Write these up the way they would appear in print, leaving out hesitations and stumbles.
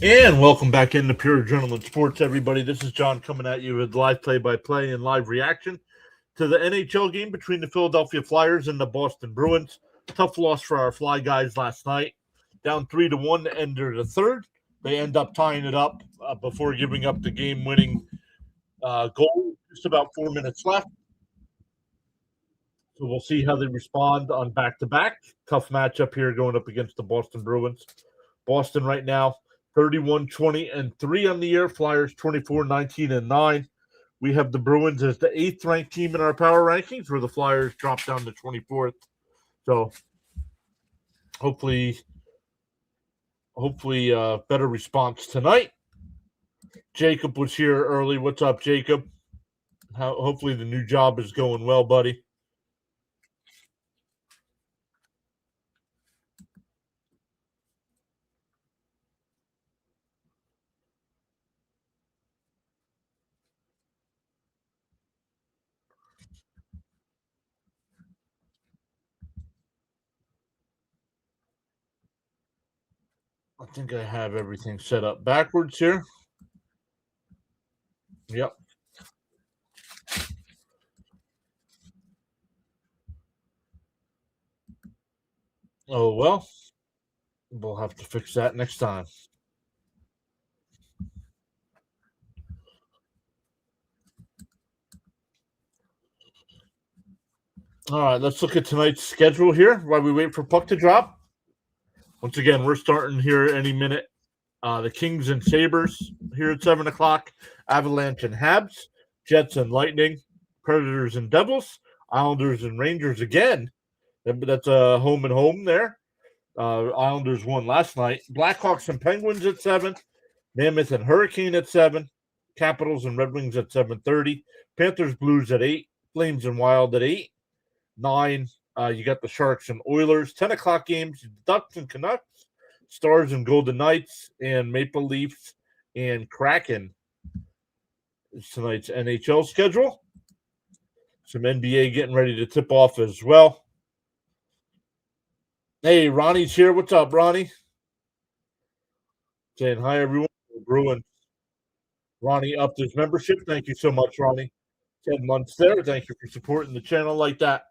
And welcome back into Pure Adrenaline Sports, everybody. This is John coming at you with live play-by-play and live reaction to the NHL game between the Philadelphia Flyers and the Boston Bruins. Tough loss for our Fly guys last night. Down 3-1 to end the third. They end up tying it up before giving up the game-winning goal. Just about 4 minutes left. So we'll see how they respond on back-to-back. Tough matchup here going up against the Boston Bruins. Boston right now 31-20-3 on the year. Flyers 24-19-9. We have the Bruins as the 8th ranked team in our power rankings, where the Flyers drop down to 24th. So hopefully better response tonight. Jacob was here early. What's up, Jacob? Hopefully the new job is going well, buddy. I think I have everything set up backwards here. Yep. Oh, well, we'll have to fix that next time. All right, let's look at tonight's schedule here while we wait for puck to drop. Once again, we're starting here any minute. The Kings and Sabres here at 7 o'clock. Avalanche and Habs. Jets and Lightning. Predators and Devils. Islanders and Rangers again. That's a home and home there. Islanders won last night. Blackhawks and Penguins at 7. Mammoth and Hurricane at 7. Capitals and Red Wings at 7:30. Panthers Blues at 8. Flames and Wild at 8. 9. You got the Sharks and Oilers. 10 o'clock games. Ducks and Canucks. Stars and Golden Knights. And Maple Leafs and Kraken. It's tonight's NHL schedule. Some NBA getting ready to tip off as well. Hey, Ronnie's here. What's up, Ronnie? Saying hi, everyone. Bruins. Ronnie upped his membership. Thank you so much, Ronnie. 10 months there. Thank you for supporting the channel like that.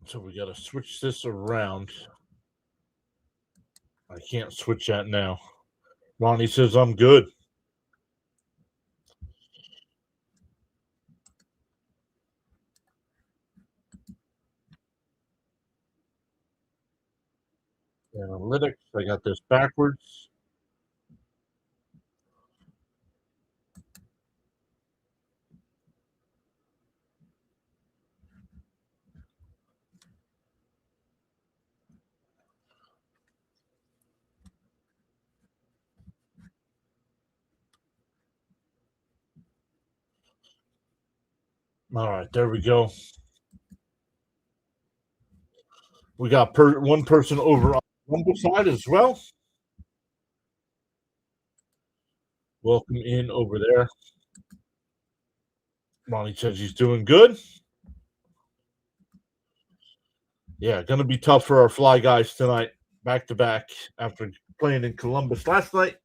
So we got to switch this around. I can't switch that now. Ronnie says I'm good. Analytics. I got this backwards. All right, there we go. We got one person over on the Rumble side as well. Welcome in over there. Ronnie says he's doing good. Yeah, going to be tough for our Fly guys tonight, back to back after playing in Columbus last night.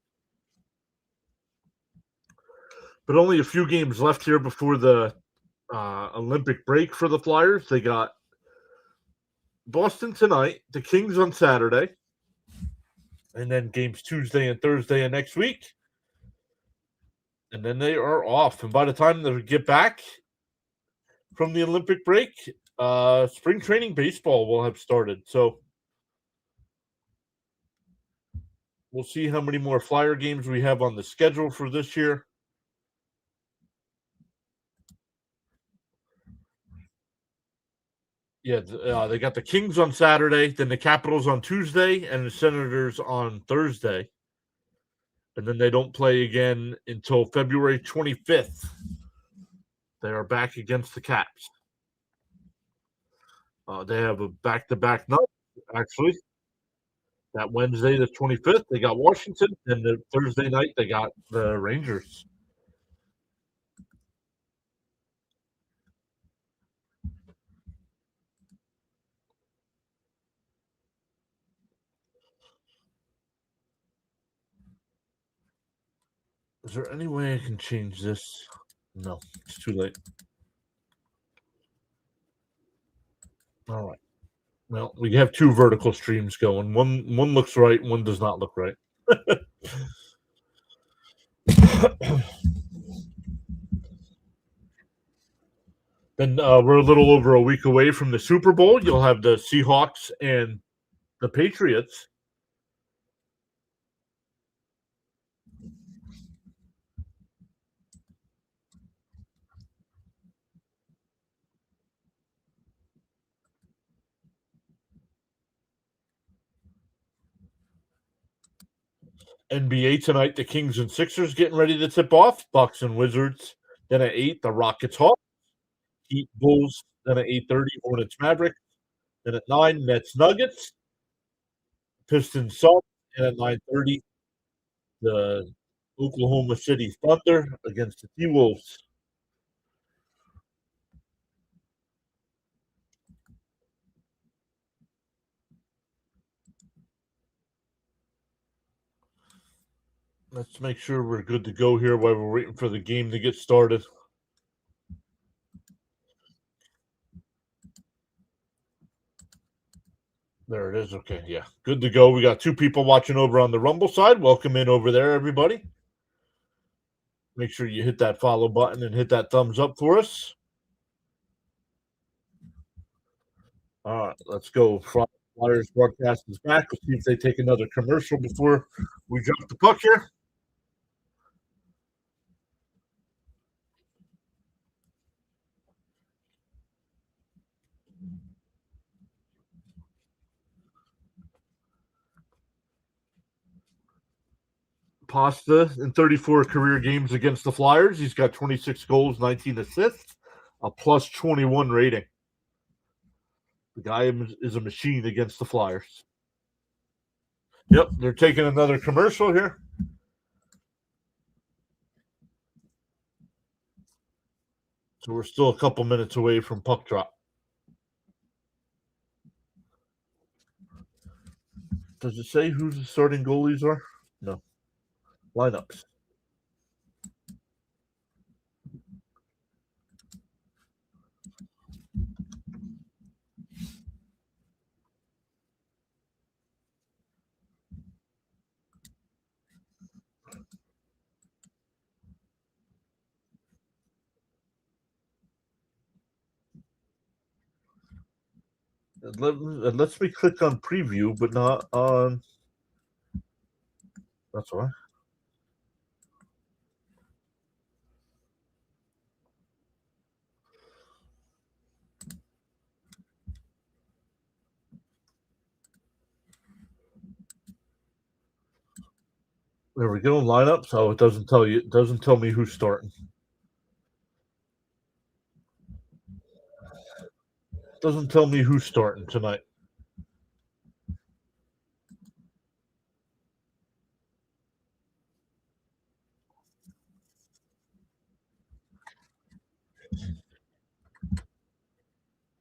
But only a few games left here before the Olympic break for the Flyers. They got Boston tonight, the Kings on Saturday, and then games Tuesday and Thursday of next week. And then they are off. And by the time they get back from the Olympic break, spring training baseball will have started. So we'll see how many more Flyer games we have on the schedule for this year. Yeah, they got the Kings on Saturday, then the Capitals on Tuesday, and the Senators on Thursday. And then they don't play again until February 25th. They are back against the Caps. They have a back-to-back night, actually. That Wednesday, the 25th, they got Washington, and the Thursday night, they got the Rangers. Is there any way I can change this? No, it's too late. All right. Well, we have two vertical streams going. One looks right, one does not look right. Then we're a little over a week away from the Super Bowl. You'll have the Seahawks and the Patriots. NBA tonight, the Kings and Sixers getting ready to tip off. Bucks and Wizards. Then at 8, the Rockets Hawks. Heat Bulls. Then at 8:30, Hornets Mavericks. Then at 9, Nets Nuggets. Pistons Suns. And at 9:30, the Oklahoma City Thunder against the T Wolves. Let's make sure we're good to go here while we're waiting for the game to get started. There it is. Okay, yeah, good to go. We got two people watching over on the Rumble side. Welcome in over there, everybody. Make sure you hit that follow button and hit that thumbs up for us. All right, let's go. Flyers broadcast is back. Let's see if they take another commercial before we drop the puck here. Pasta in 34 career games against the Flyers. He's got 26 goals, 19 assists, a plus 21 rating. The guy is a machine against the Flyers. Yep, they're taking another commercial here. So we're still a couple minutes away from puck drop. Does it say who the starting goalies are? No. Lineups. It lets me click on preview, but not on. That's why. There we go. Lineups. Oh, it doesn't tell you. It doesn't tell me who's starting. It doesn't tell me who's starting tonight.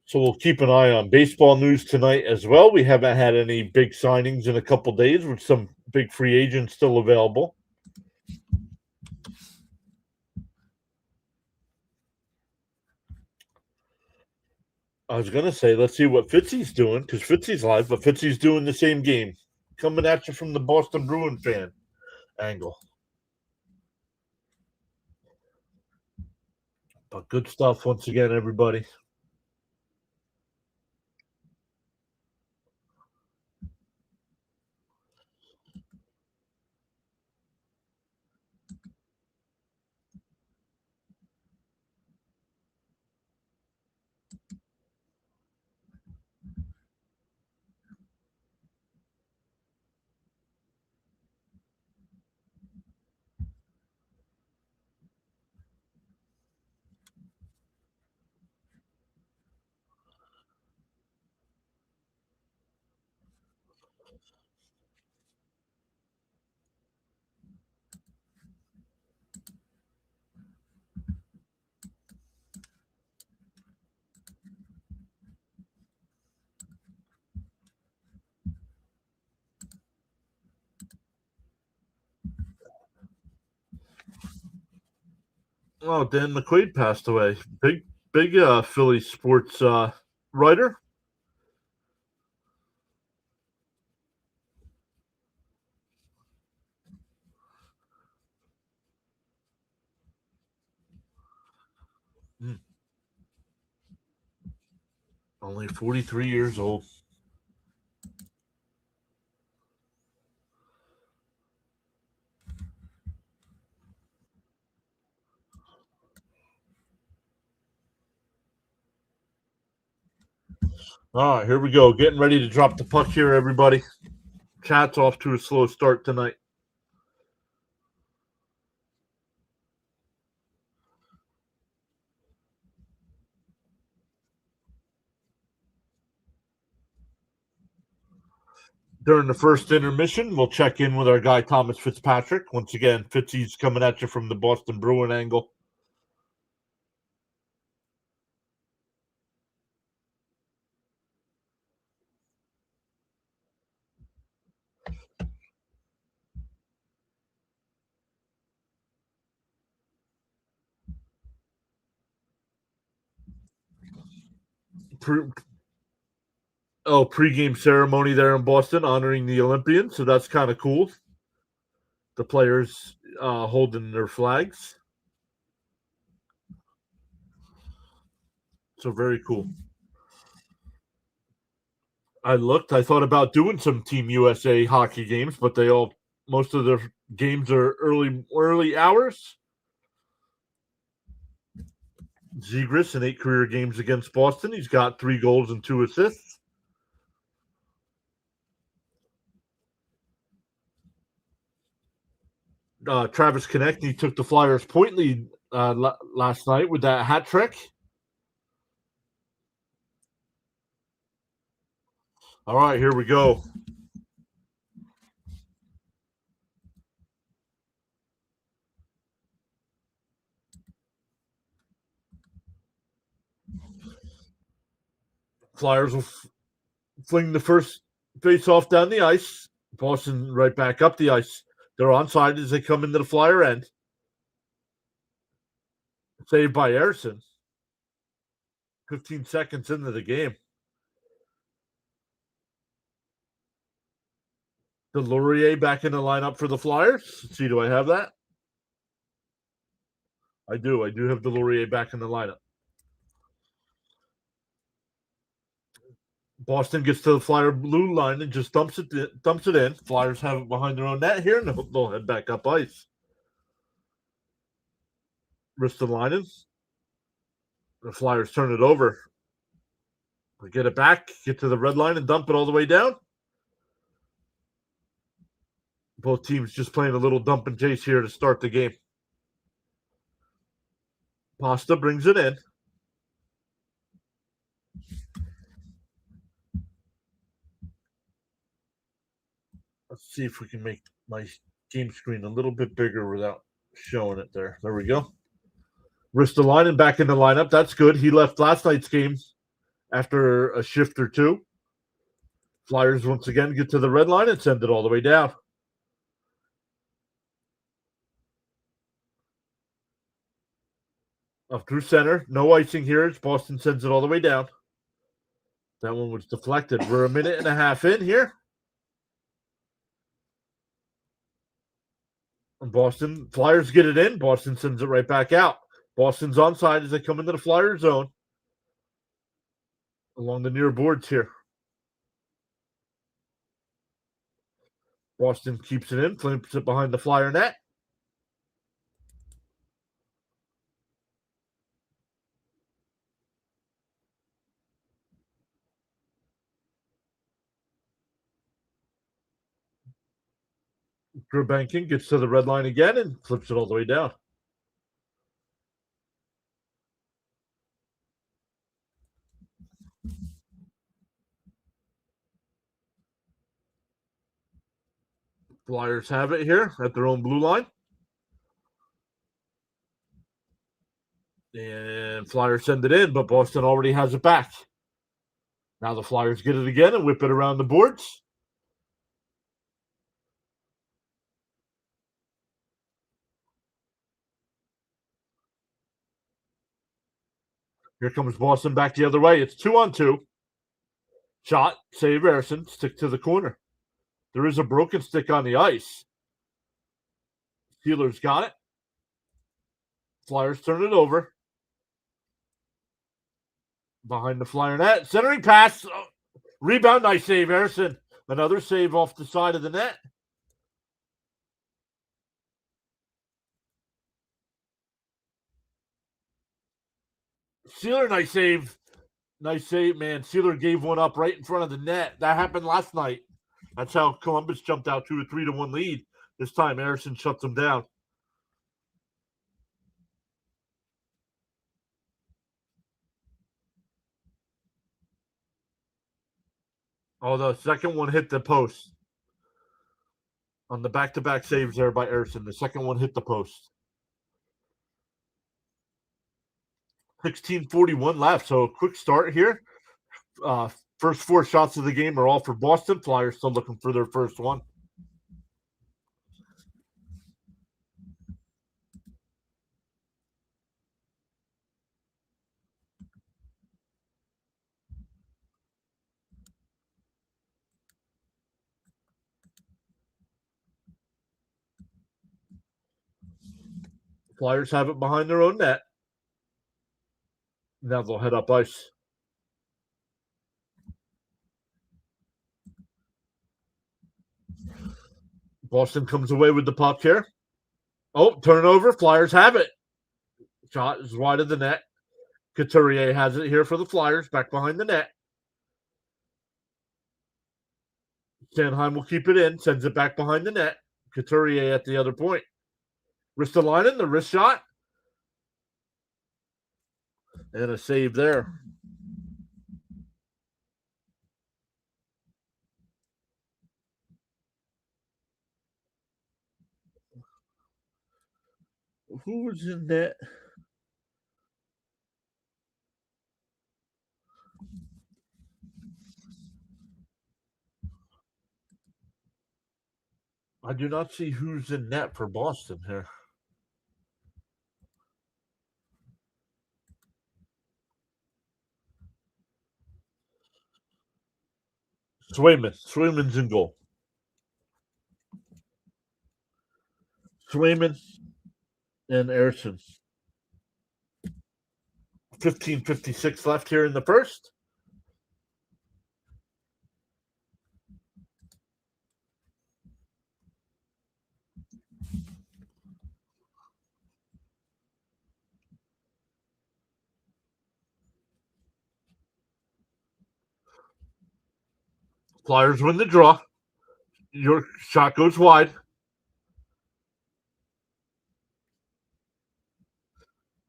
So we'll keep an eye on baseball news tonight as well. We haven't had any big signings in a couple days, with some big free agents still available. I was gonna say, let's see what Fitzy's doing, because Fitzy's live, but Fitzy's doing the same game, coming at you from the Boston Bruin fan angle. But good stuff once again, everybody. Oh, Dan McQuaid passed away. Big Philly sports writer. Hmm, only 43 years old. All right, here we go. Getting ready to drop the puck here, everybody. Chat's off to a slow start tonight. During the first intermission, we'll check in with our guy Thomas Fitzpatrick. Once again, Fitzy's coming at you from the Boston Bruin angle. Pregame ceremony there in Boston honoring the Olympians, so that's kind of cool. The players holding their flags, so very cool. I thought about doing some Team USA hockey games, but most of their games are early hours. Zegras in 8 career games against Boston. He's got 3 goals and 2 assists. Travis Konechny took the Flyers' point lead last night with that hat trick. All right, here we go. Flyers will fling the first face off down the ice. Boston right back up the ice. They're onside as they come into the Flyer end. Saved by Erickson. 15 seconds into the game. Delorier back in the lineup for the Flyers. Let's see, do I have that? I do. I do have Delorier back in the lineup. Boston gets to the Flyer blue line and just dumps it in. Flyers have it behind their own net here, and they'll head back up ice. Ristolainen. The Flyers turn it over. They get it back, get to the red line, and dump it all the way down. Both teams just playing a little dump and chase here to start the game. Pasta brings it in. Let's see if we can make my game screen a little bit bigger without showing it there. There we go. Ristolainen back in the lineup. That's good. He left last night's game after a shift or two. Flyers once again get to the red line and send it all the way down. Up through center. No icing here as Boston sends it all the way down. That one was deflected. We're a minute and a half in here. And Boston Flyers get it in. Boston sends it right back out. Boston's onside as they come into the Flyer zone along the near boards here. Boston keeps it in, flips it behind the Flyer net. Gurbankin gets to the red line again and flips it all the way down. Flyers have it here at their own blue line. And Flyers send it in, but Boston already has it back. Now the Flyers get it again and whip it around the boards. Here comes Boston back the other way. It's 2-on-2. Shot, save Harrison, stick to the corner. There is a broken stick on the ice. Steelers got it. Flyers turn it over. Behind the Flyer net. Centering pass. Rebound, nice save, Harrison. Another save off the side of the net. Sealer, nice save. Nice save, man. Sealer gave one up right in front of the net. That happened last night. That's how Columbus jumped out to a 3-1 lead. This time, Harrison shuts them down. Oh, the second one hit the post. On the back-to-back saves there by Harrison. The second one hit the post. 16:41 left, so a quick start here. First four shots of the game are all for Boston. Flyers still looking for their first one. Flyers have it behind their own net. Now they'll head up ice. Boston comes away with the puck here. Oh, turnover. Flyers have it. Shot is wide of the net. Couturier has it here for the Flyers, back behind the net. Sanheim will keep it in, sends it back behind the net. Couturier at the other point. Ristolainen, the wrist shot. And a save there. Who was in net? I do not see who's in net for Boston here. Swayman's in goal. Swayman and Erickson. 15:56 left here in the first. Flyers win the draw. Your shot goes wide.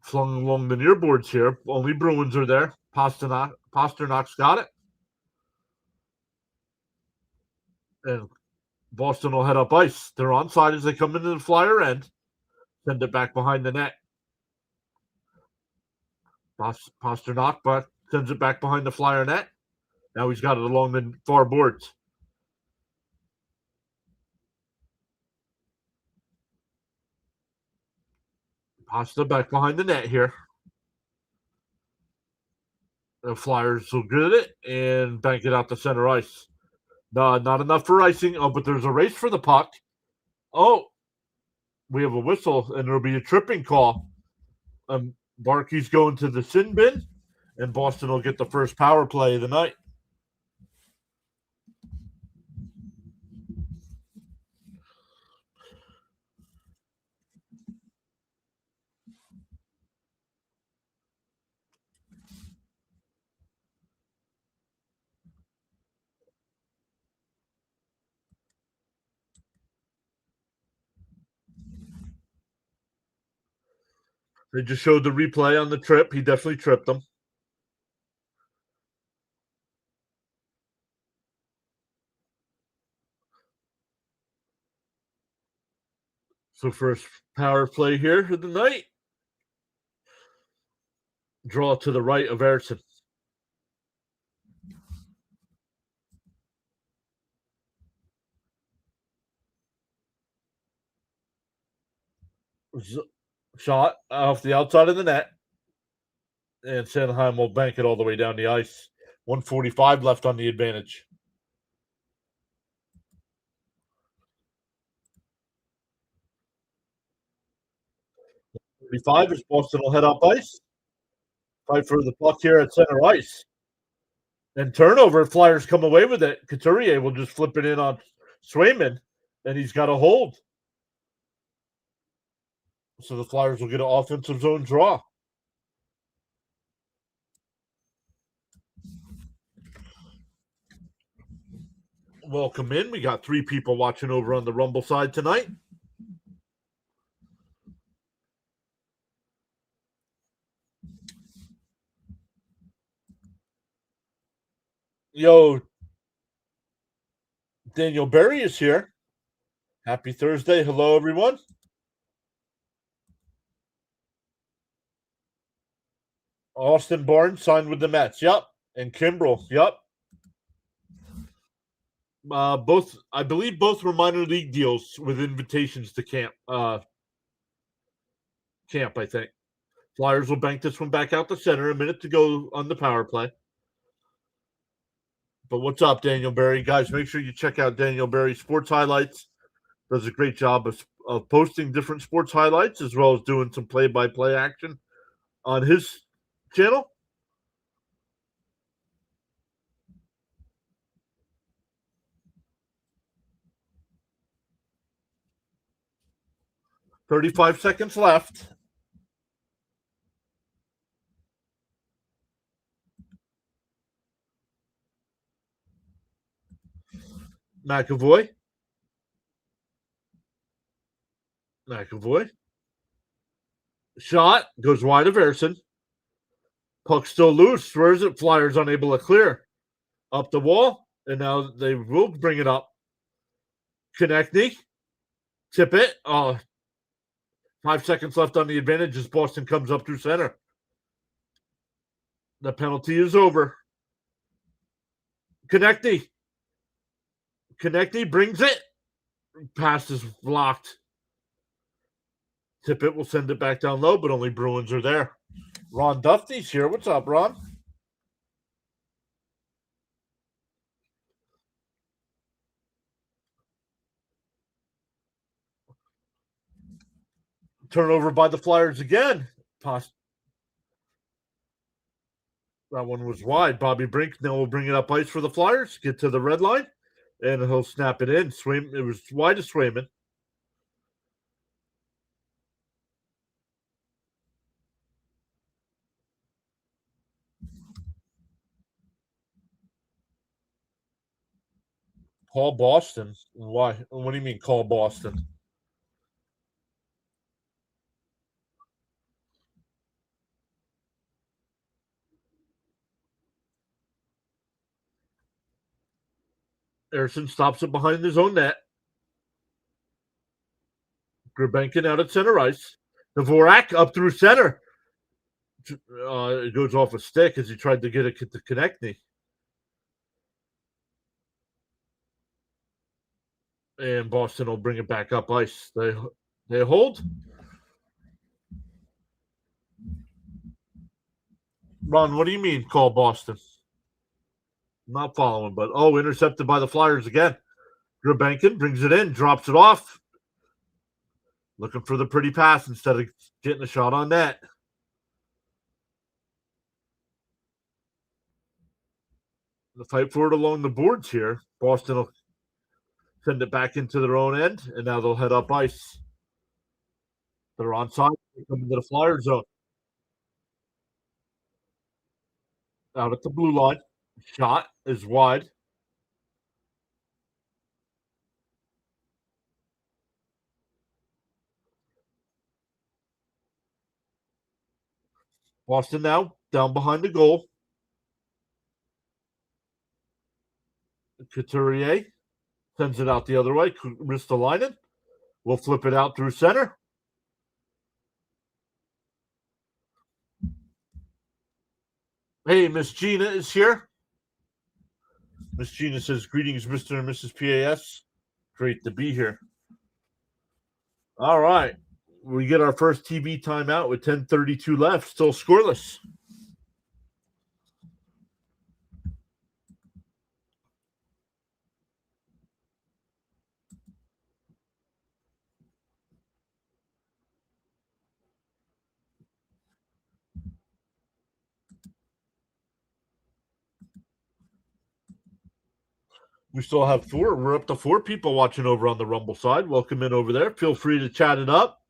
Flung along the near boards here. Only Bruins are there. Pasternak's got it. And Boston will head up ice. They're onside as they come into the Flyer end. Send it back behind the net. Pasternak but sends it back behind the Flyer net. Now he's got it along the far boards. Pasta back behind the net here. The Flyers will get it and bank it out to center ice. No, not enough for icing. Oh, but there's a race for the puck. Oh, we have a whistle, and there'll be a tripping call. Barkey's going to the sin bin, and Boston will get the first power play of the night. They just showed the replay on the trip. He definitely tripped them. So first power play here of the night. Draw to the right of Erickson. Shot off the outside of the net. And Sanheim will bank it all the way down the ice. 1:45 left on the advantage. 35 is Boston will head up ice. Fight for the puck here at center ice. And turnover, Flyers come away with it. Couturier will just flip it in on Swayman, and he's got a hold. So the Flyers will get an offensive zone draw. Welcome in. We got 3 people watching over on the Rumble side tonight. Yo, Daniel Berry is here. Happy Thursday. Hello, everyone. Austin Barnes signed with the Mets. Yep. And Kimbrel. Yep. Both, I believe, both were minor league deals with invitations to camp. I think. Flyers will bank this one back out the center. A minute to go on the power play. But what's up, Daniel Berry? Guys, make sure you check out Daniel Berry Sports Highlights. Does a great job of posting different sports highlights as well as doing some play-by-play action on his channel. $35 seconds left. McAvoy. Shot. Goes wide of Erson. Puck still loose. Where is it? Flyers unable to clear. Up the wall. And now they will bring it up. Konechny. Tip it. 5 seconds left on the advantage as Boston comes up through center. The penalty is over. Konechny brings it. Pass is blocked. Tippett will send it back down low, but only Bruins are there. Ron Duffy's here. What's up, Ron? Turnover by the Flyers again. That one was wide. Bobby Brink now will bring it up ice for the Flyers. Get to the red line, and he'll snap it in. It was wide of Swayman. Call Boston. Why? What do you mean call Boston? Erson stops it behind his own net. Grabenkin out at center ice. Dvorak up through center. It goes off a stick as he tried to get it to Konechny. And Boston will bring it back up ice. They hold. Ron, what do you mean call Boston? I'm not following, but intercepted by the Flyers again. Grabenkin brings it in, drops it off. Looking for the pretty pass instead of getting a shot on net. The fight for it along the boards here. Boston will send it back into their own end, and now they'll head up ice. They're onside. They come into the Flyer zone. Out at the blue line. Shot is wide. Boston now down behind the goal. Couturier sends it out the other way. Ristolainen will flip it out through center. Hey, Miss Gina is here. Miss Gina says, greetings, Mr. and Mrs. PAS. Great to be here. All right. We get our first TV timeout with 10:32 left, still scoreless. We still have four. We're up to four people watching over on the Rumble side. Welcome in over there. Feel free to chat it up.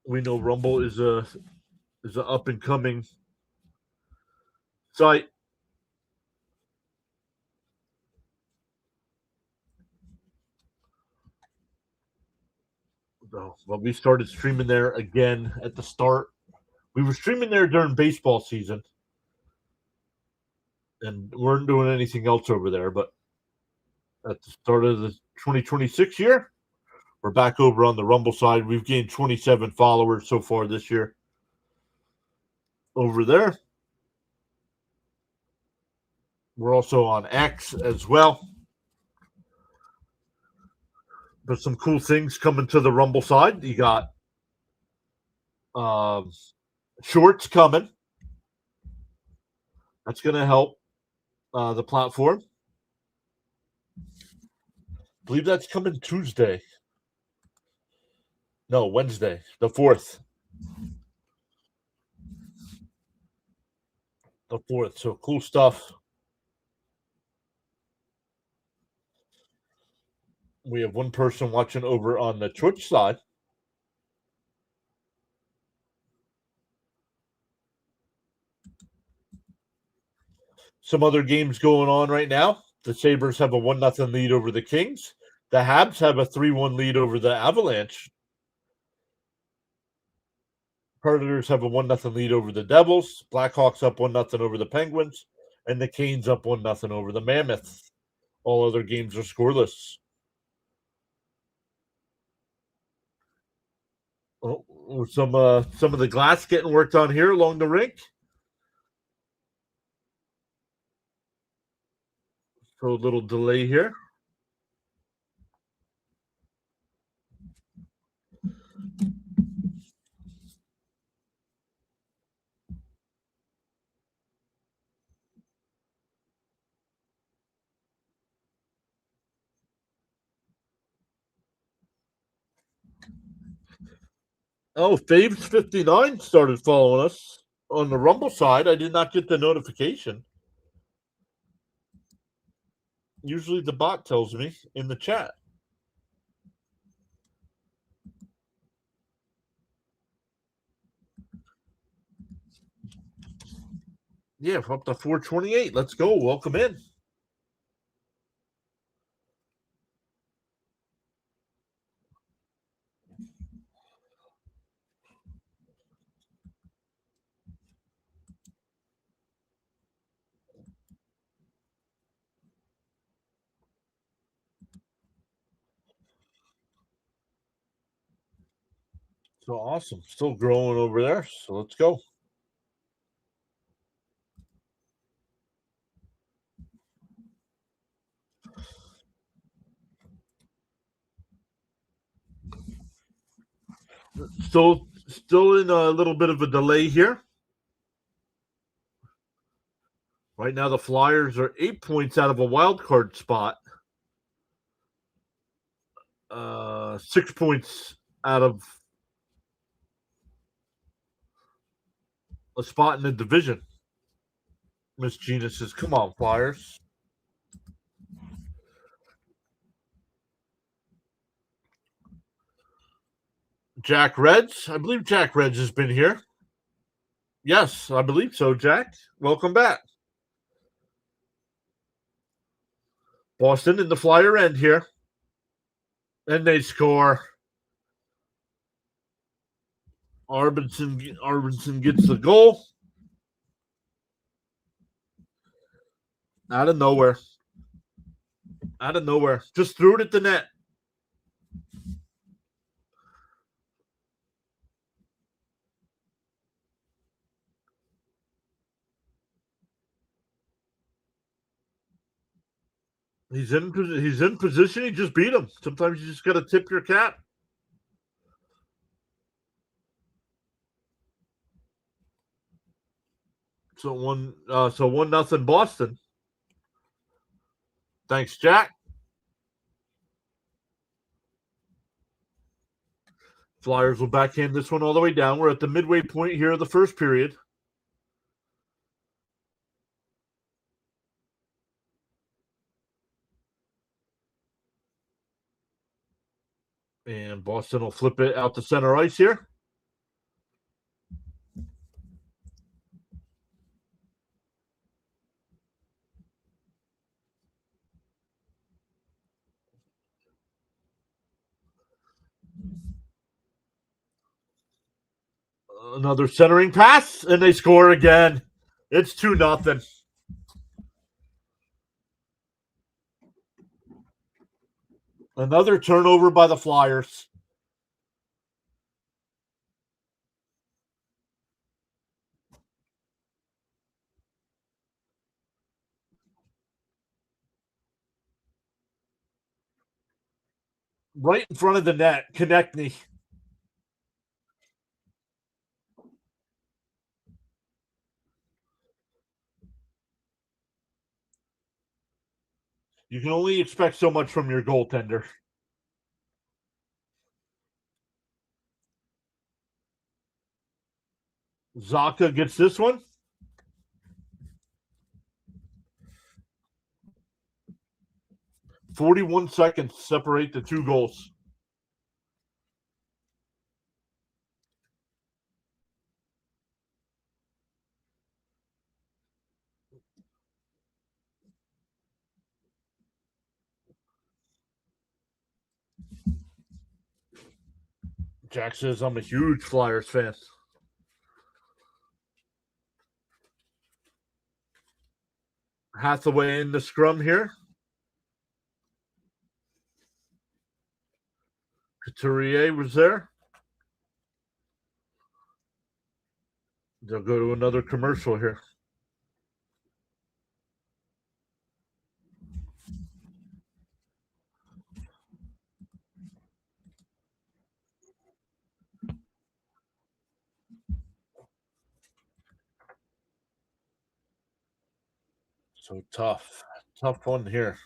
We know Rumble is a up and coming site. Well, we started streaming there again at the start. We were streaming there during baseball season, and weren't doing anything else over there. But at the start of the 2026 year, we're back over on the Rumble side. We've gained 27 followers so far this year over there. We're also on X as well. There's some cool things coming to the Rumble side. You got shorts coming. That's going to help the platform. I believe that's coming Tuesday. No, Wednesday, the 4th. The 4th. So cool stuff. We have one person watching over on the Twitch side. Some other games going on right now. The Sabres have a 1-0 lead over the Kings. The Habs have a 3-1 lead over the Avalanche. Predators have a 1-0 lead over the Devils. Blackhawks up 1-0 over the Penguins. And the Canes up 1-0 over the Mammoth. All other games are scoreless. Oh, some of the glass getting worked on here along the rink. So a little delay here. Oh, Faves 59 started following us on the Rumble side. I did not get the notification. Usually the bot tells me in the chat. Yeah, up to 428. Let's go. Welcome in. So awesome. Still growing over there. So let's go. Still in a little bit of a delay here. Right now the Flyers are 8 points out of a wild card spot. 6 points out of a spot in the division. Miss Gina says, come on, Flyers. Jack Reds. I believe Jack Reds has been here. Yes, I believe so, Jack. Welcome back. Boston in the Flyer end here. And they score. Arbinson gets the goal. Out of nowhere. Just threw it at the net. He's in position. He just beat him. Sometimes you just got to tip your cap. So 1-0 Boston. Thanks, Jack. Flyers will backhand this one all the way down. We're at the midway point here of the first period. Boston will flip it out to center ice here. Another centering pass, and they score again. It's 2-0. Another turnover by the Flyers. Right in front of the net. Konechny. You can only expect so much from your goaltender. Zaka gets this one. 41 seconds separate the two goals. Jack says I'm a huge Flyers fan. Hathaway in the scrum here. Couturier was there. They'll go to another commercial here. So tough. Tough one here.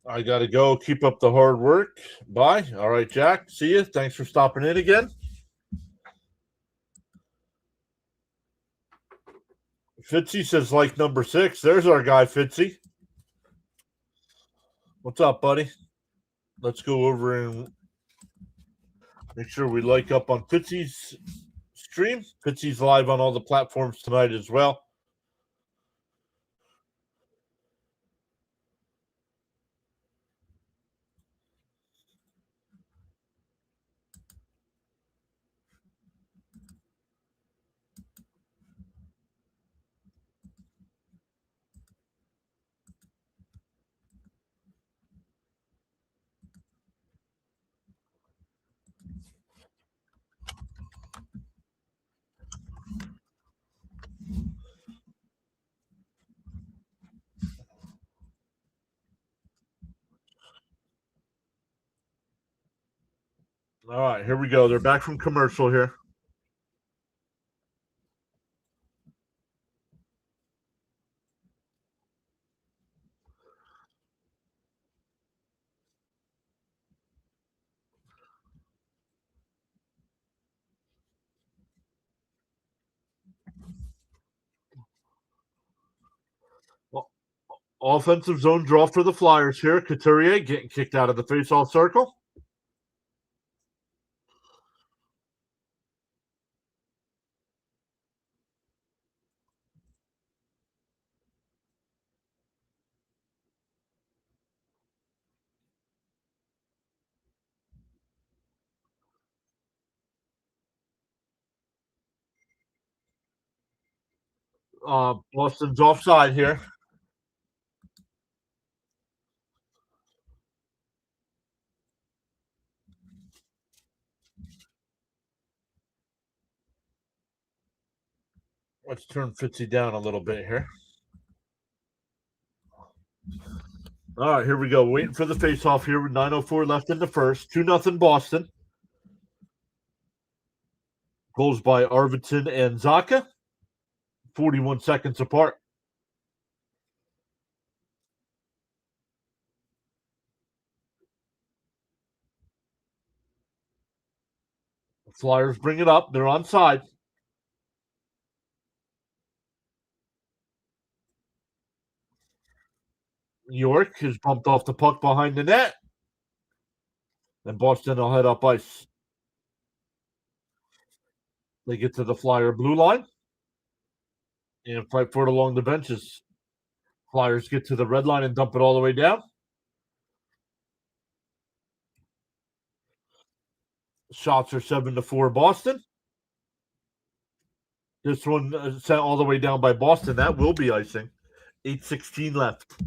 I got to go. Keep up the hard work. Bye. All right, Jack. See you. Thanks for stopping in again. Fitzy says like number 6. There's our guy, Fitzy. What's up, buddy? Let's go over and make sure we like up on Fitzy's stream. Fitzy's live on all the platforms tonight as well. All right, here we go. They're back from commercial here. Well, offensive zone draw for the Flyers here. Couturier getting kicked out of the faceoff circle. Boston's offside here. Let's turn Fitzy down a little bit here. All right, here we go. Waiting for the face-off here with 9:04 left in the first. 2-0 Boston. Goals by Arvidsson and Zaka. 41 seconds apart. The Flyers bring it up. They're onside. York has bumped off the puck behind the net. And Boston will head up ice. They get to the Flyer blue line and fight for it along the benches. Flyers get to the red line and dump it all the way down. Shots are 7-4 Boston. This one sent all the way down by Boston. That will be icing. 8:16 left.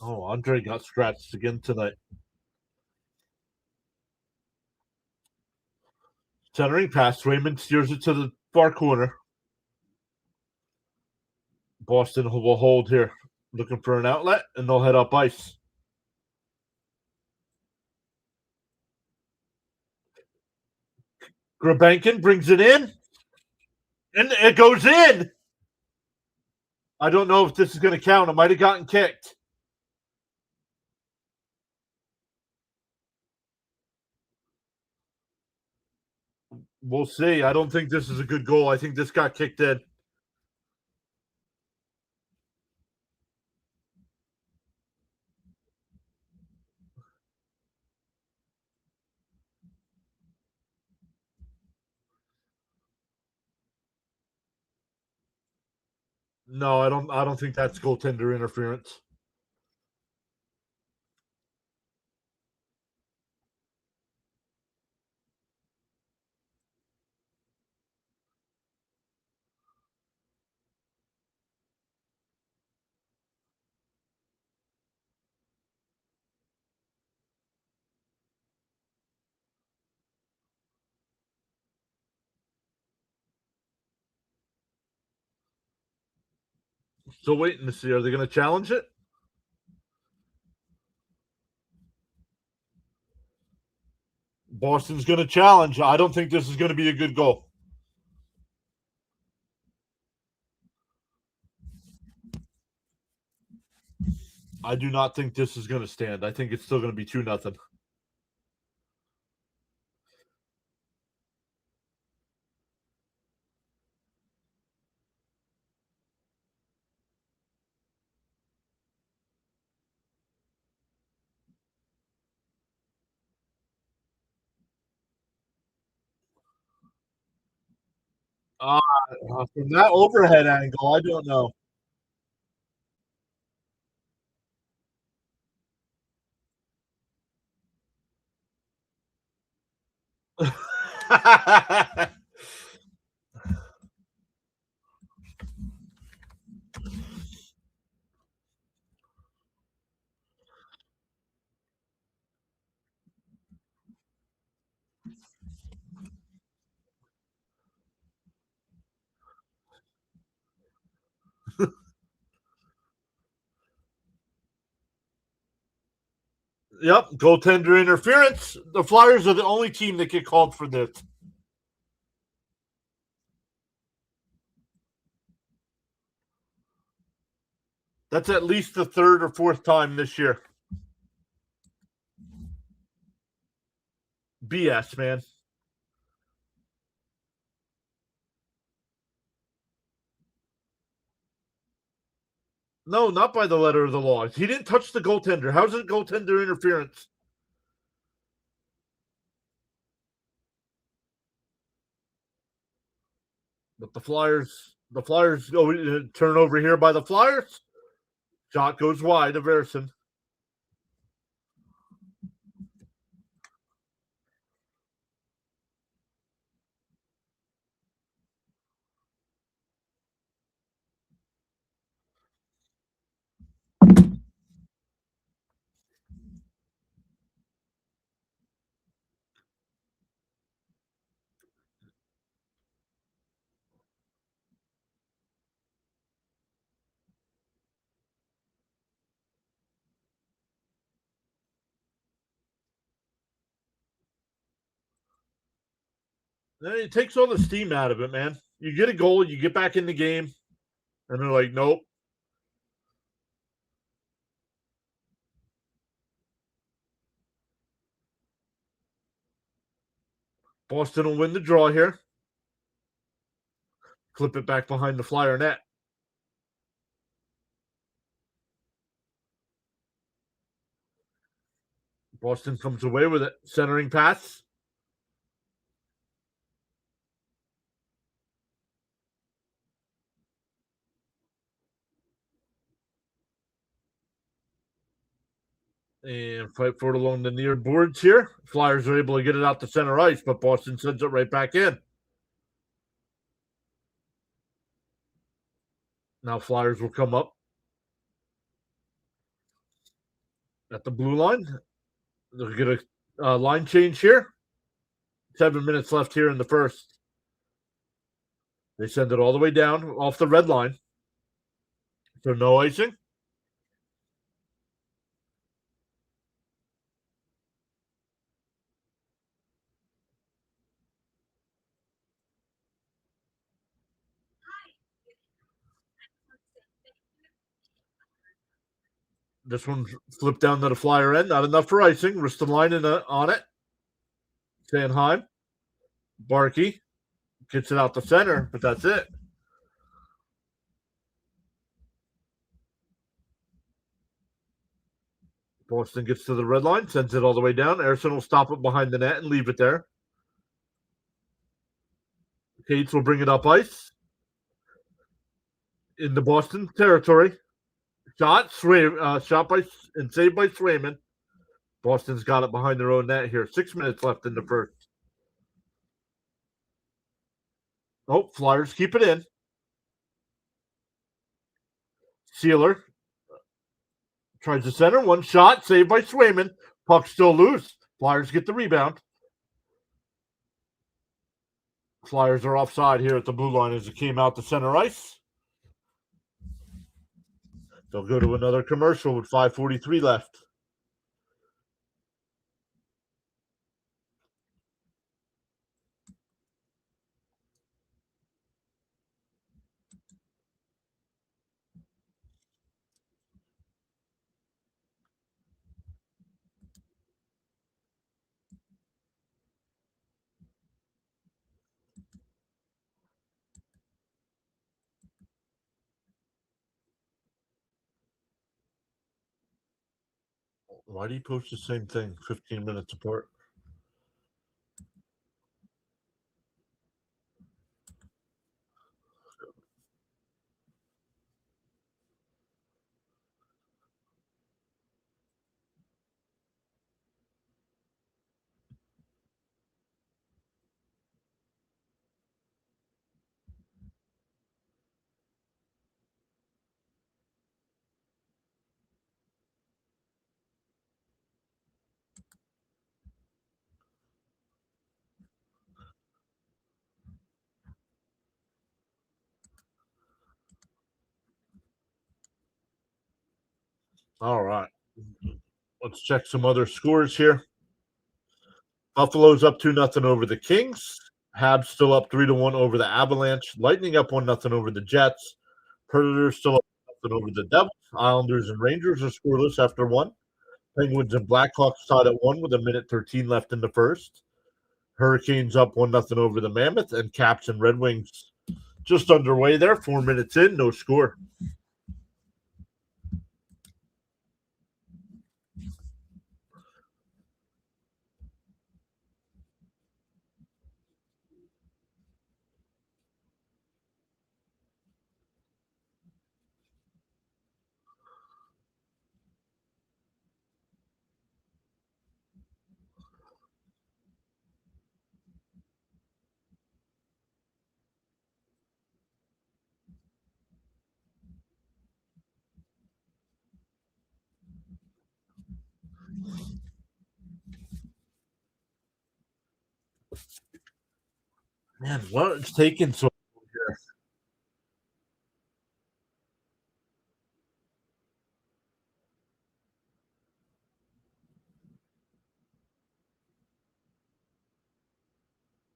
Oh, Andre got scratched again tonight. Centering pass. Raymond steers it to the far corner. Boston will hold here, looking for an outlet, and they'll head up ice. Grabankin brings it in, and it goes in. I don't know if this is going to count. It might have gotten kicked. We'll see. I don't think this is a good goal. I think this got kicked in. No, I don't. I don't think that's goaltender interference. Still waiting to see. Are they going to challenge it? Boston's going to challenge. I don't think this is going to be a good goal. I do not think this is going to stand. I think it's still going to be 2-0. From that overhead angle, I don't know. Yep, goaltender interference. The Flyers are the only team that get called for this. That's at least the third or fourth time this year. BS, man. No, not by the letter of the law. He didn't touch the goaltender. How's it goaltender interference? But the Flyers go turn over here by the Flyers. Shot goes wide of Verson. It takes all the steam out of it, man. You get a goal, you get back in the game, and they're like, nope. Boston will win the draw here. Clip it back behind the Flyer net. Boston comes away with it. Centering pass. And fight for it along the near boards here. Flyers are able to get it out to center ice, but Boston sends it right back in. Now Flyers will come up at the blue line. They'll get a line change here. 7 minutes left here in the first. They send it all the way down off the red line. So no icing. This one flipped down to the Flyer end. Not enough for icing. Ristolainen on it. Sanheim. Barkey gets it out the center, but that's it. Boston gets to the red line, sends it all the way down. Ersson will stop it behind the net and leave it there. Cates will bring it up ice in the Boston territory. Shot by and saved by Swayman. Boston's got it behind their own net here. 6 minutes left in the first. Oh, Flyers keep it in. Sealer tries to center. One shot, saved by Swayman. Puck still loose. Flyers get the rebound. Flyers are offside here at the blue line as it came out to center ice. They'll go to another commercial with 5:43 left. Why do you post the same thing 15 minutes apart? All right. Let's check some other scores here. Buffalo's up 2-0 over the Kings. Habs still up 3-1 over the Avalanche. Lightning up 1-0 over the Jets. Predators still up 1-0 over the Devils. Islanders and Rangers are scoreless after one. Penguins and Blackhawks tied at one with 1:13 left in the first. Hurricanes up 1-0 over the Mammoth, and Caps and Red Wings just underway there. 4 minutes in, no score. Man, what it's taking so here?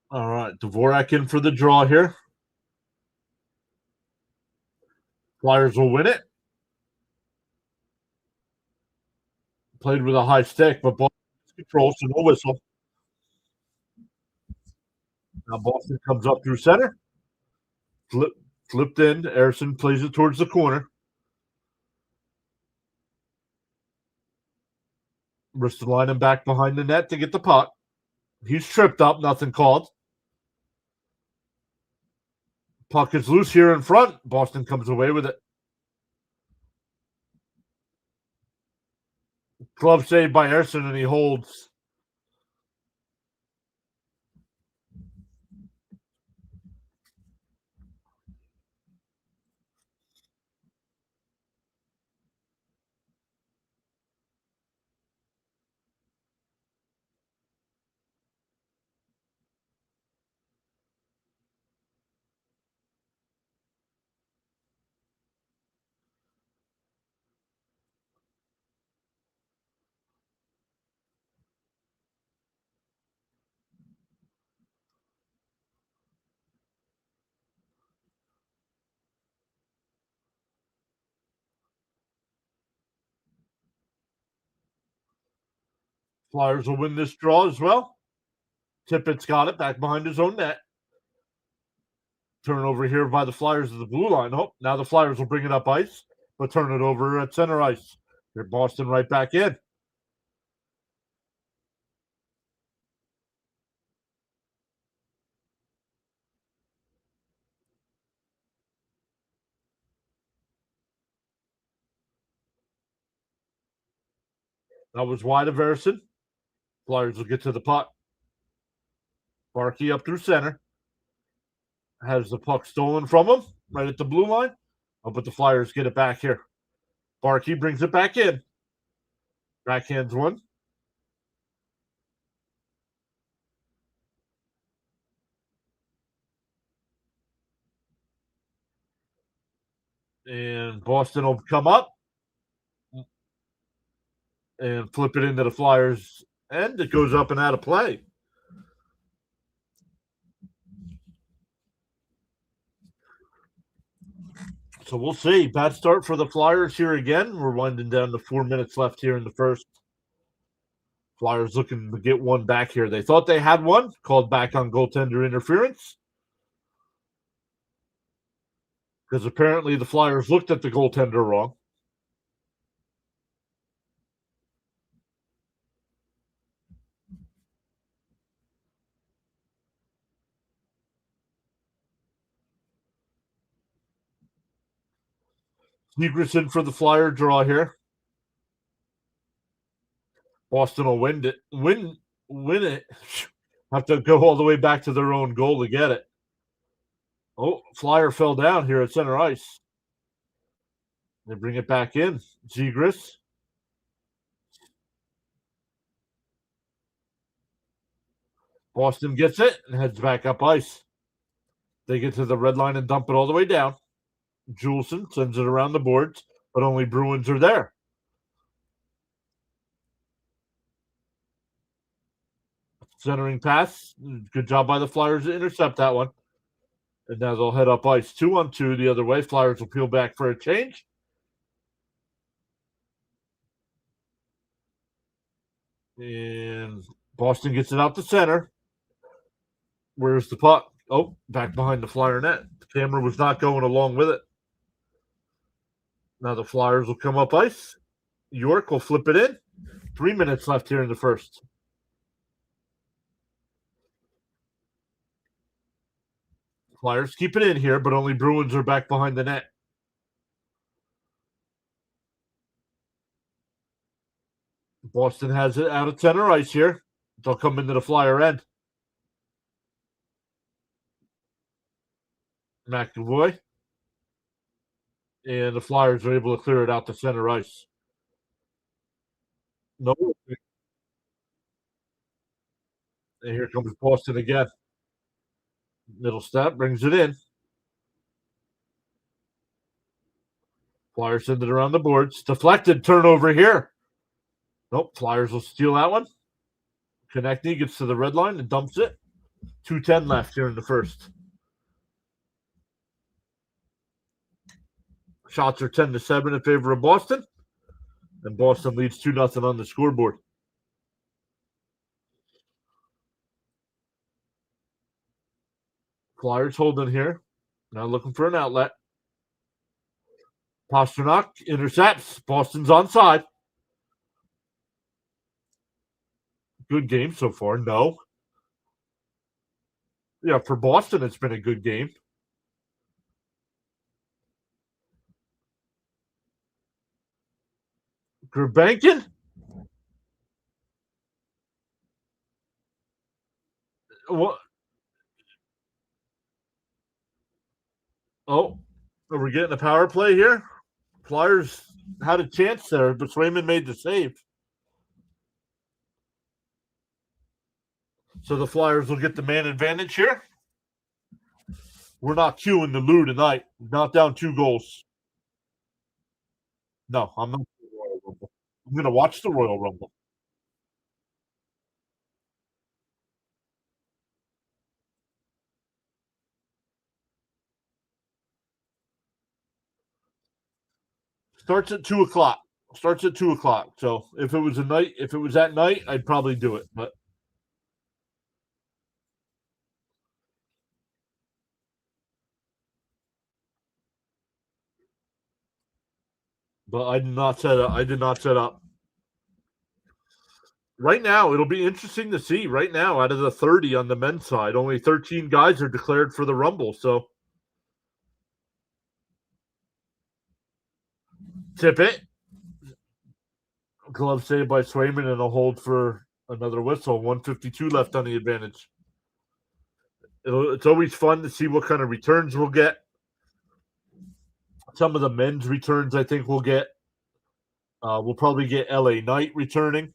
All right, Dvorak in for the draw here. Flyers will win it. Played with a high stick, but Boston control, so no whistle. Now Boston comes up through center. Flipped in. Harrison plays it towards the corner. Ristolainen back behind the net to get the puck. He's tripped up, nothing called. Puck is loose here in front. Boston comes away with it. Glove saved by Harrison, and he holds. Flyers will win this draw as well. Tippett's got it back behind his own net. Turnover here by the Flyers of the blue line. Oh, now the Flyers will bring it up ice, but turn it over at center ice. Here, Boston right back in. That was wide of Harrison. Flyers will get to the puck. Barkey up through center. Has the puck stolen from him right at the blue line. Oh, but the Flyers get it back here. Barkey brings it back in. Backhands one. And Boston will come up and flip it into the Flyers' end. It goes up and out of play. So we'll see. Bad start for the Flyers here again. We're winding down to 4 minutes left here in the first. Flyers looking to get one back here. They thought they had one, called back on goaltender interference. Because apparently the Flyers looked at the goaltender wrong. Segerson for the Flyer draw here. Boston will win it. Win it. Have to go all the way back to their own goal to get it. Oh, Flyer fell down here at center ice. They bring it back in. Zegras. Boston gets it and heads back up ice. They get to the red line and dump it all the way down. Juleson sends it around the boards, but only Bruins are there. Centering pass. Good job by the Flyers to intercept that one. And now they'll head up ice 2-on-2 the other way. Flyers will peel back for a change. And Boston gets it out the center. Where's the puck? Oh, back behind the Flyer net. The camera was not going along with it. Now the Flyers will come up ice. York will flip it in. 3 minutes left here in the first. Flyers keep it in here, but only Bruins are back behind the net. Boston has it out of center ice here. They'll come into the Flyer end. McAvoy. And the Flyers are able to clear it out to center ice. No. And here comes Boston again. Middle step brings it in. Flyers send it around the boards. Deflected turnover here. Nope. Flyers will steal that one. Konechny gets to the red line and dumps it. 2:10 left here in the first. Shots are 10-7 in favor of Boston, and Boston leads 2-0 on the scoreboard. Flyers holding here. Now looking for an outlet. Pasternak intercepts. Boston's onside. Good game so far. No. Yeah, for Boston, it's been a good game. Gurbankin? What? Oh, are we getting a power play here? Flyers had a chance there, but Swayman made the save. So the Flyers will get the man advantage here. We're not queuing the Lou tonight. Not down 2 goals. No, I'm not. I'm going to watch the Royal Rumble. Starts at 2:00. Starts at 2:00. So if it was at night, I'd probably do it. But I did not set up. Right now, it'll be interesting to see. Right now, out of the 30 on the men's side, only 13 guys are declared for the Rumble. So tip it. Glove saved by Swayman and a hold for another whistle. 1:52 left on the advantage. It's always fun to see what kind of returns we'll get. Some of the men's returns I think we'll get. We'll probably get LA Knight returning.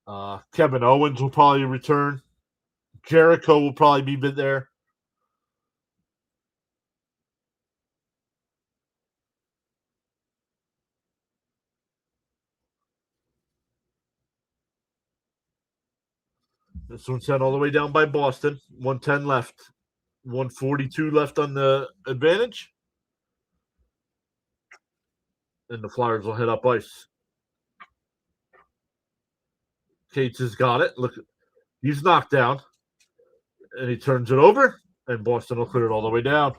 Kevin Owens will probably return. Jericho will probably be there. This one's sent all the way down by Boston. 1:10 left. 1:42 left on the advantage. And the Flyers will head up ice. Cates has got it. Look, he's knocked down. And he turns it over. And Boston will clear it all the way down.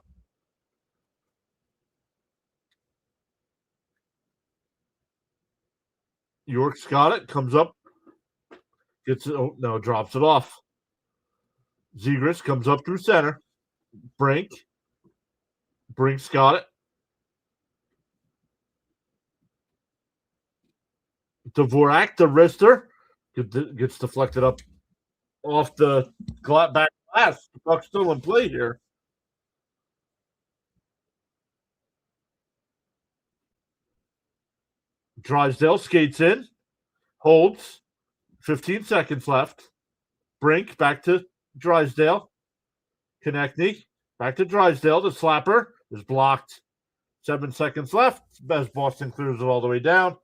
York's got it. Comes up. Gets it. Oh, no, drops it off. Zegras comes up through center. Brink's got it. Dvorak, the wrister, gets deflected up off the back glass. The puck's still in play here. Drysdale skates in, holds, 15 seconds left. Brink back to Drysdale. Konechny back to Drysdale. The slapper is blocked. 7 seconds left as Boston clears it all the way down.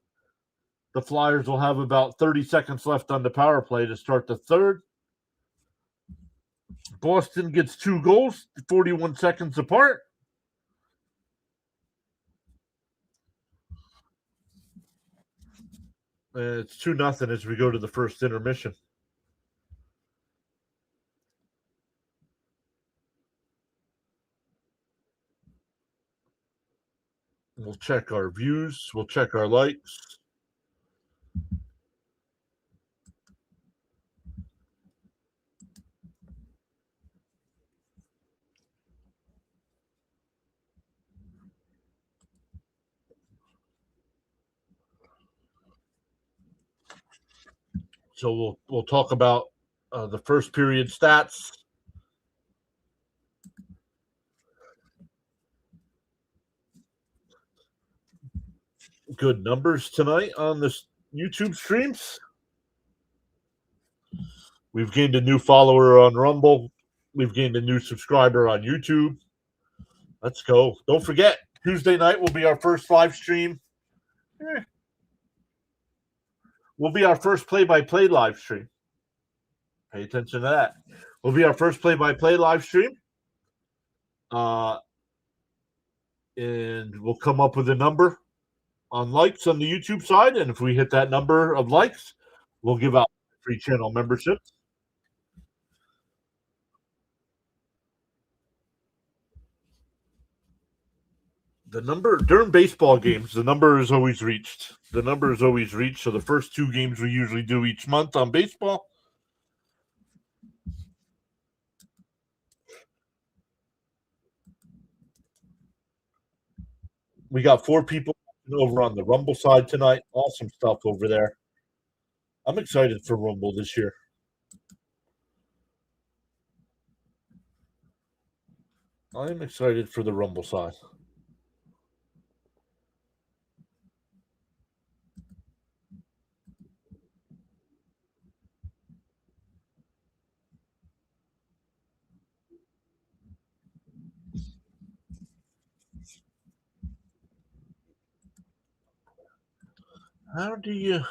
The Flyers will have about 30 seconds left on the power play to start the third. Boston gets 2 goals, 41 seconds apart. It's 2-0 as we go to the first intermission. We'll check our views. We'll check our likes. So we'll talk about the first period stats. Good numbers tonight on this YouTube streams. We've gained a new follower on Rumble. We've gained a new subscriber on YouTube. Let's go. Don't forget, Tuesday night will be our first live stream. Will be our first play-by-play live stream. Pay attention to that. Will be our first play-by-play live stream. And we'll come up with a number on likes on the YouTube side. And if we hit that number of likes, we'll give out free channel memberships. The number during baseball games, the number is always reached. The number is always reached. So the first 2 games we usually do each month on baseball. We got 4 people over on the Rumble side tonight. Awesome stuff over there. I'm excited for Rumble this year. I am excited for the Rumble side. How do you?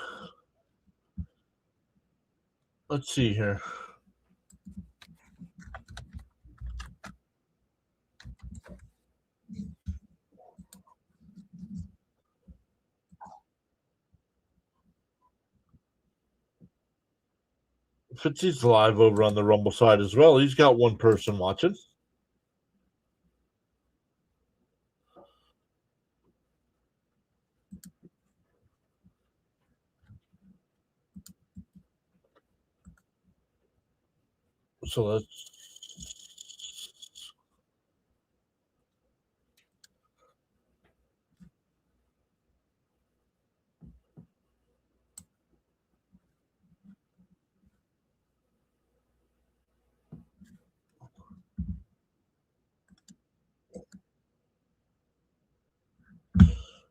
Let's see here. Fitzy's live over on the Rumble side as well. He's got 1 person watching. So let's.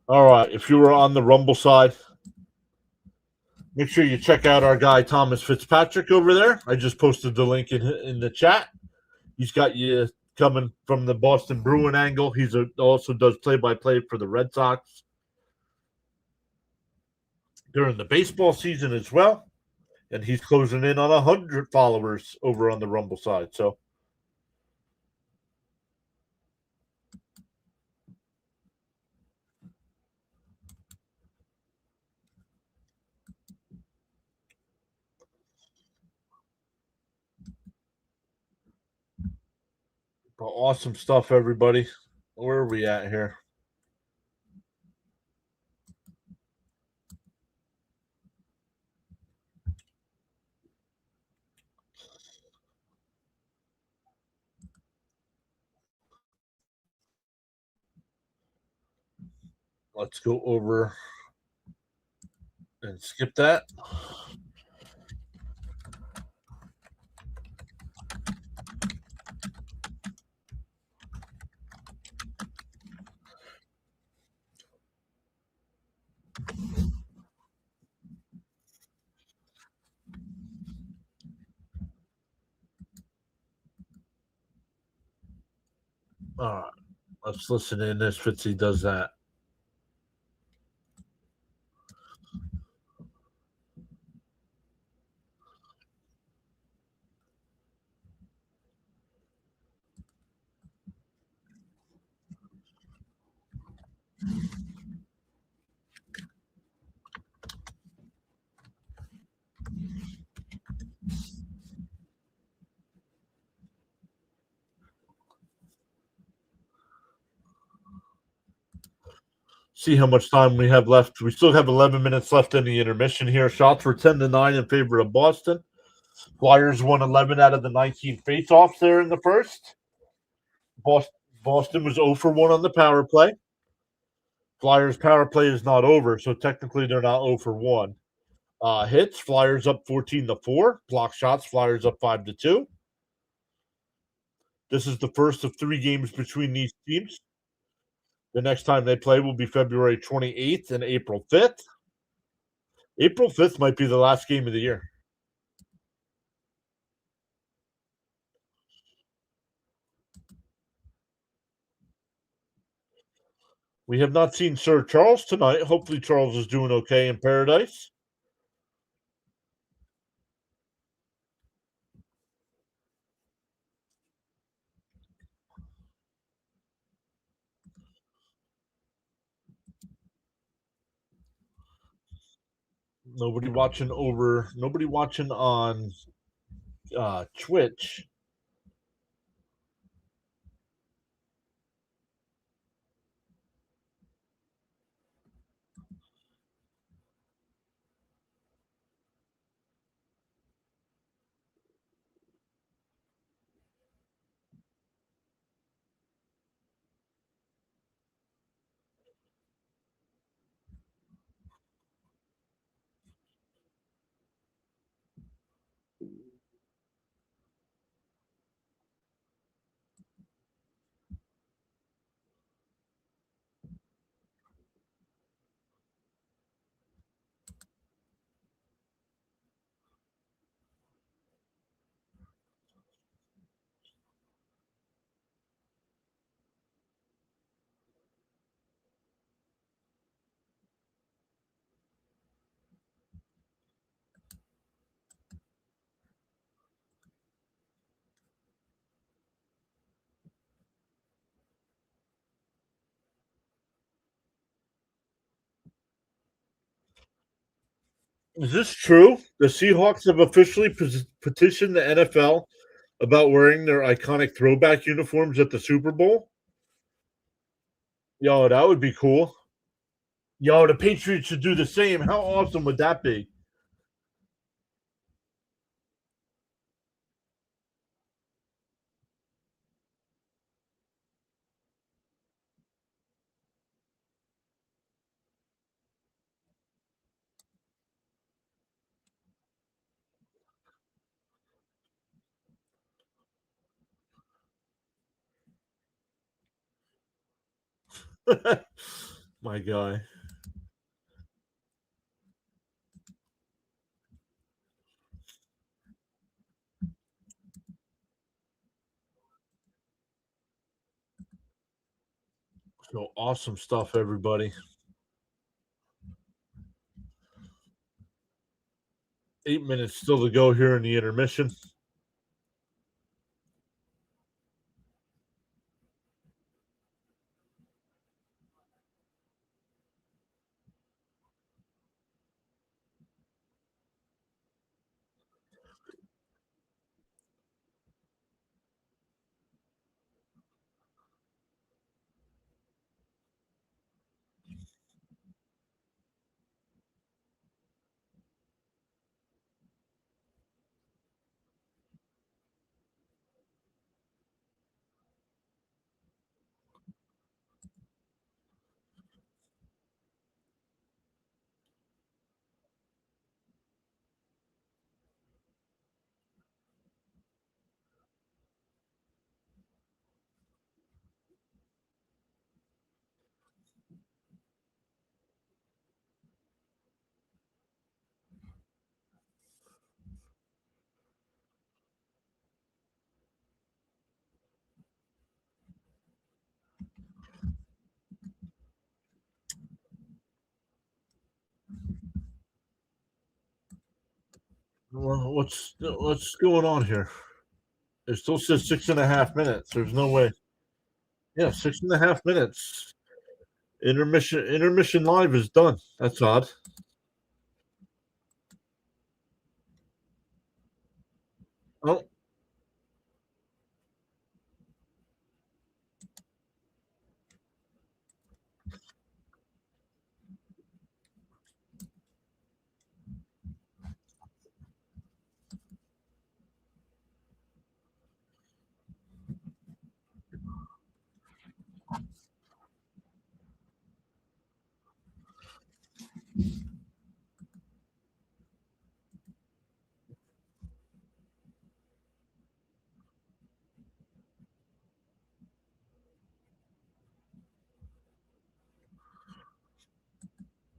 All right. If you were on the Rumble side, make sure you check out our guy Thomas Fitzpatrick over there. I just posted the link in the chat. He's got you coming from the Boston Bruin angle. He's also does play-by-play for the Red Sox during the baseball season as well. And he's closing in on 100 followers over on the Rumble side. So awesome stuff, everybody. Where are we at here? Let's go over and skip that. All right. Let's listen in as Fitzy does that. See how much time we have left. We still have 11 minutes left in the intermission here. Shots were 10-9 in favor of Boston. Flyers won 11 out of the 19 faceoffs there in the first. Boston was 0 for 1 on the power play. Flyers power play is not over, so technically they're not 0 for 1. Hits, Flyers up 14-4. Block shots, Flyers up 5-2. This is the first of 3 games between these teams. The next time they play will be February 28th and April 5th. April 5th might be the last game of the year. We have not seen Sir Charles tonight. Hopefully Charles is doing okay in paradise. Nobody watching on Twitch. Is this true? The Seahawks have officially petitioned the NFL about wearing their iconic throwback uniforms at the Super Bowl. Yo, that would be cool. Yo, the Patriots should do the same. How awesome would that be? My guy. So awesome stuff, everybody. 8 minutes still to go here in the intermission. Well, what's going on here? It still says 6.5 minutes. There's no way. Yeah, 6.5 minutes. Intermission live is done. That's odd. Oh,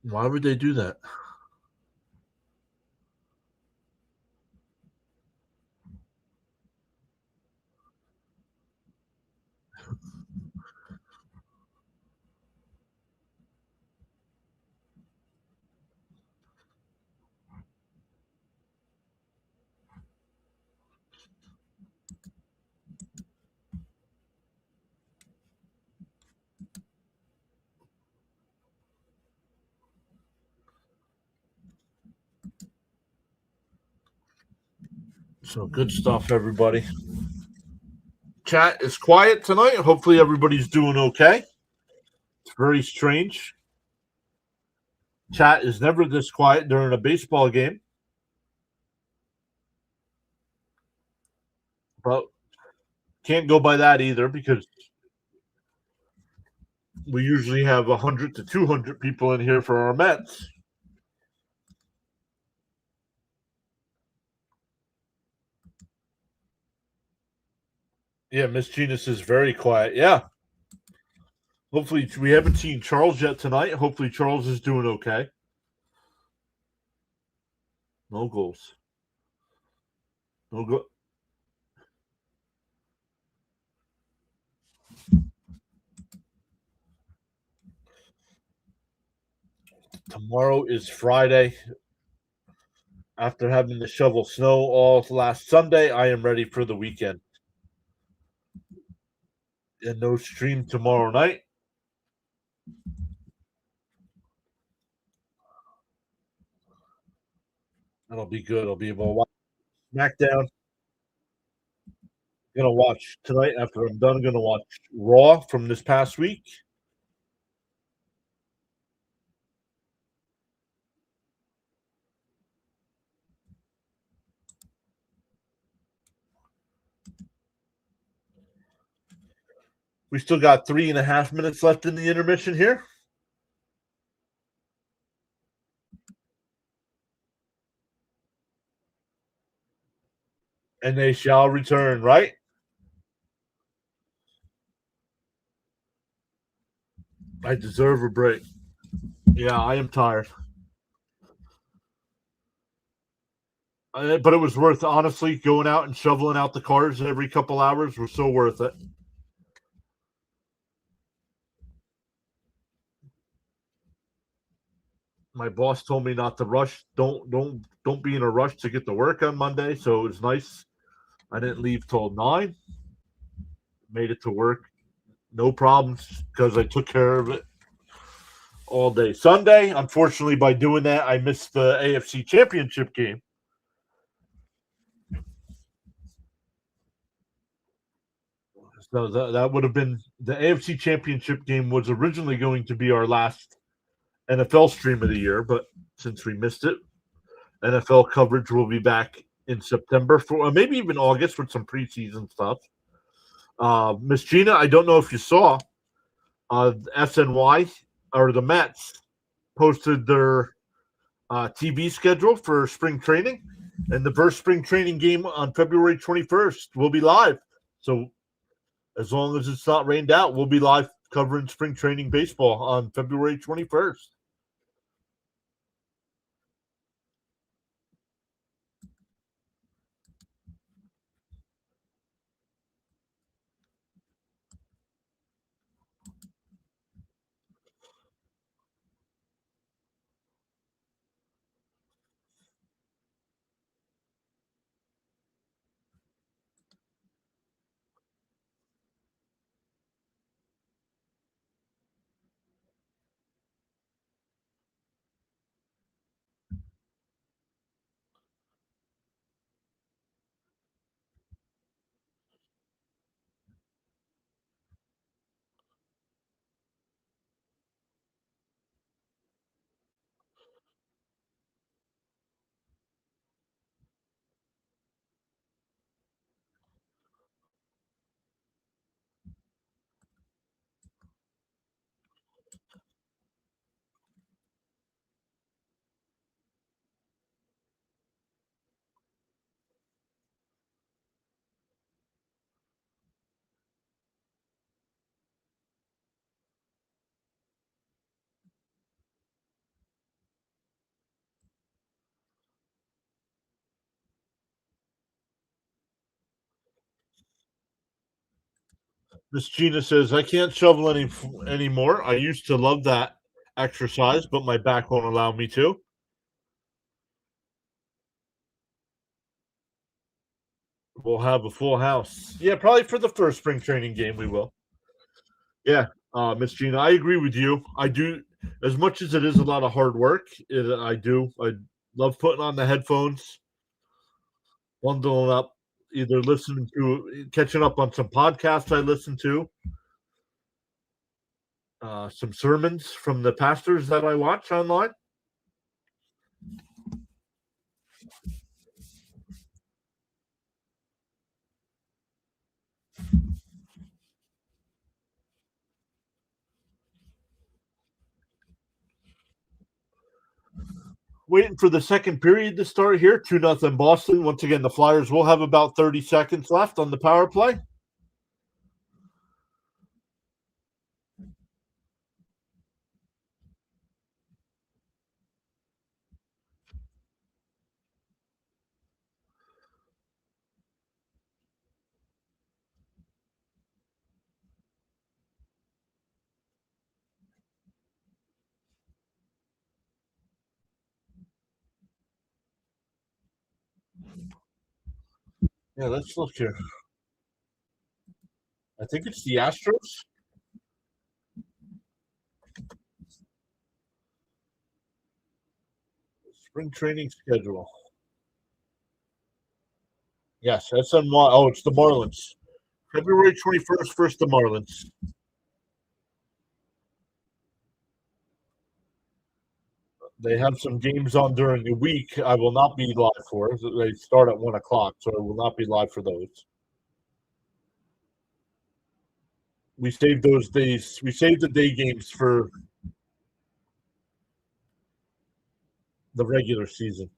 why would they do that? So good stuff, everybody. Chat is quiet tonight. Hopefully, everybody's doing okay. It's very strange. Chat is never this quiet during a baseball game. But can't go by that either because we usually have 100 to 200 people in here for our Mets. Yeah, Miss Genus is very quiet. Yeah. Hopefully, we haven't seen Charles yet tonight. Hopefully, Charles is doing okay. No goals. No go. Tomorrow is Friday. After having to shovel snow all last Sunday, I am ready for the weekend. And no stream tomorrow night. That'll be good. I'll be able to watch SmackDown. Gonna watch tonight after I'm done. Gonna watch Raw from this past week. We still got 3.5 minutes left in the intermission here. And they shall return, right? I deserve a break. Yeah, I am tired. But it was worth, honestly, going out and shoveling out the cars every couple hours was so worth it. My boss told me not to rush. Don't be in a rush to get to work on Monday. So it was nice. I didn't leave till 9. Made it to work. No problems because I took care of it all day. Sunday, unfortunately, by doing that, I missed the AFC Championship game. So that would have been the AFC Championship game was originally going to be our last NFL stream of the year, but since we missed it, NFL coverage will be back in September for maybe even August with some preseason stuff. Miss Gina, I don't know if you saw SNY or the Mets posted their TV schedule for spring training, and the first spring training game on February 21st will be live. So as long as it's not rained out, we'll be live covering spring training baseball on February 21st. Miss Gina says, I can't shovel anymore. I used to love that exercise, but my back won't allow me to. We'll have a full house. Yeah, probably for the first spring training game, we will. Yeah, Miss Gina, I agree with you. I do, as much as it is a lot of hard work, I love putting on the headphones bundling up, either catching up on some podcasts I listen to, some sermons from the pastors that I watch online. Waiting for the second period to start here. 2-0 Boston. Once again, the Flyers will have about 30 seconds left on the power play. Yeah, let's look here. I think it's the Astros. Spring training schedule. Yes, that's on. Oh, it's the Marlins. February 21st, first the Marlins. They have some games on during the week. I will not be live for. They start at 1:00, so I will not be live for those. We saved those days. We saved the day games for the regular season.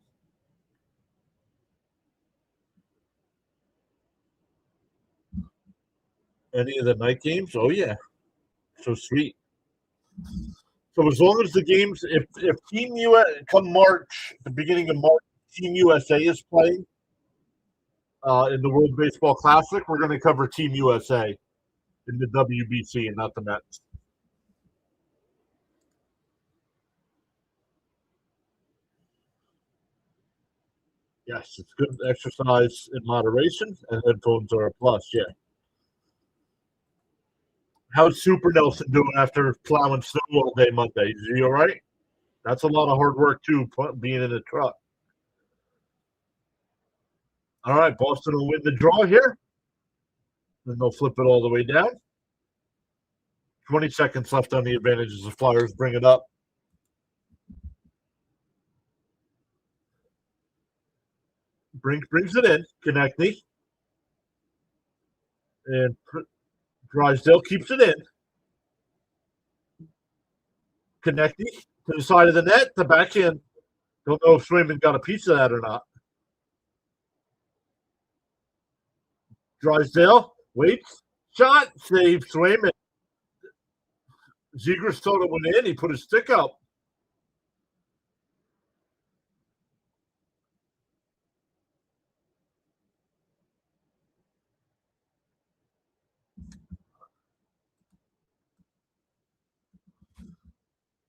Any of the night games? Oh yeah, so sweet. So as long as the games, if Team US come March, the beginning of March, Team USA is playing in the World Baseball Classic, we're going to cover Team USA in the WBC and not the Mets. Yes, it's good exercise in moderation, and headphones are a plus. Yeah. How's Super Nelson doing after plowing snow all day Monday? Is he all right? That's a lot of hard work too, being in a truck. All right, Boston will win the draw here. Then they'll flip it all the way down. 20 seconds left on the advantage as the Flyers bring it up. Brings it in. Konechny. And Drysdale keeps it in. Konechny to the side of the net. The backhand. Don't know if Swayman got a piece of that or not. Drysdale waits. Shot. Save Swayman. Zegras thought it went in. He put his stick up.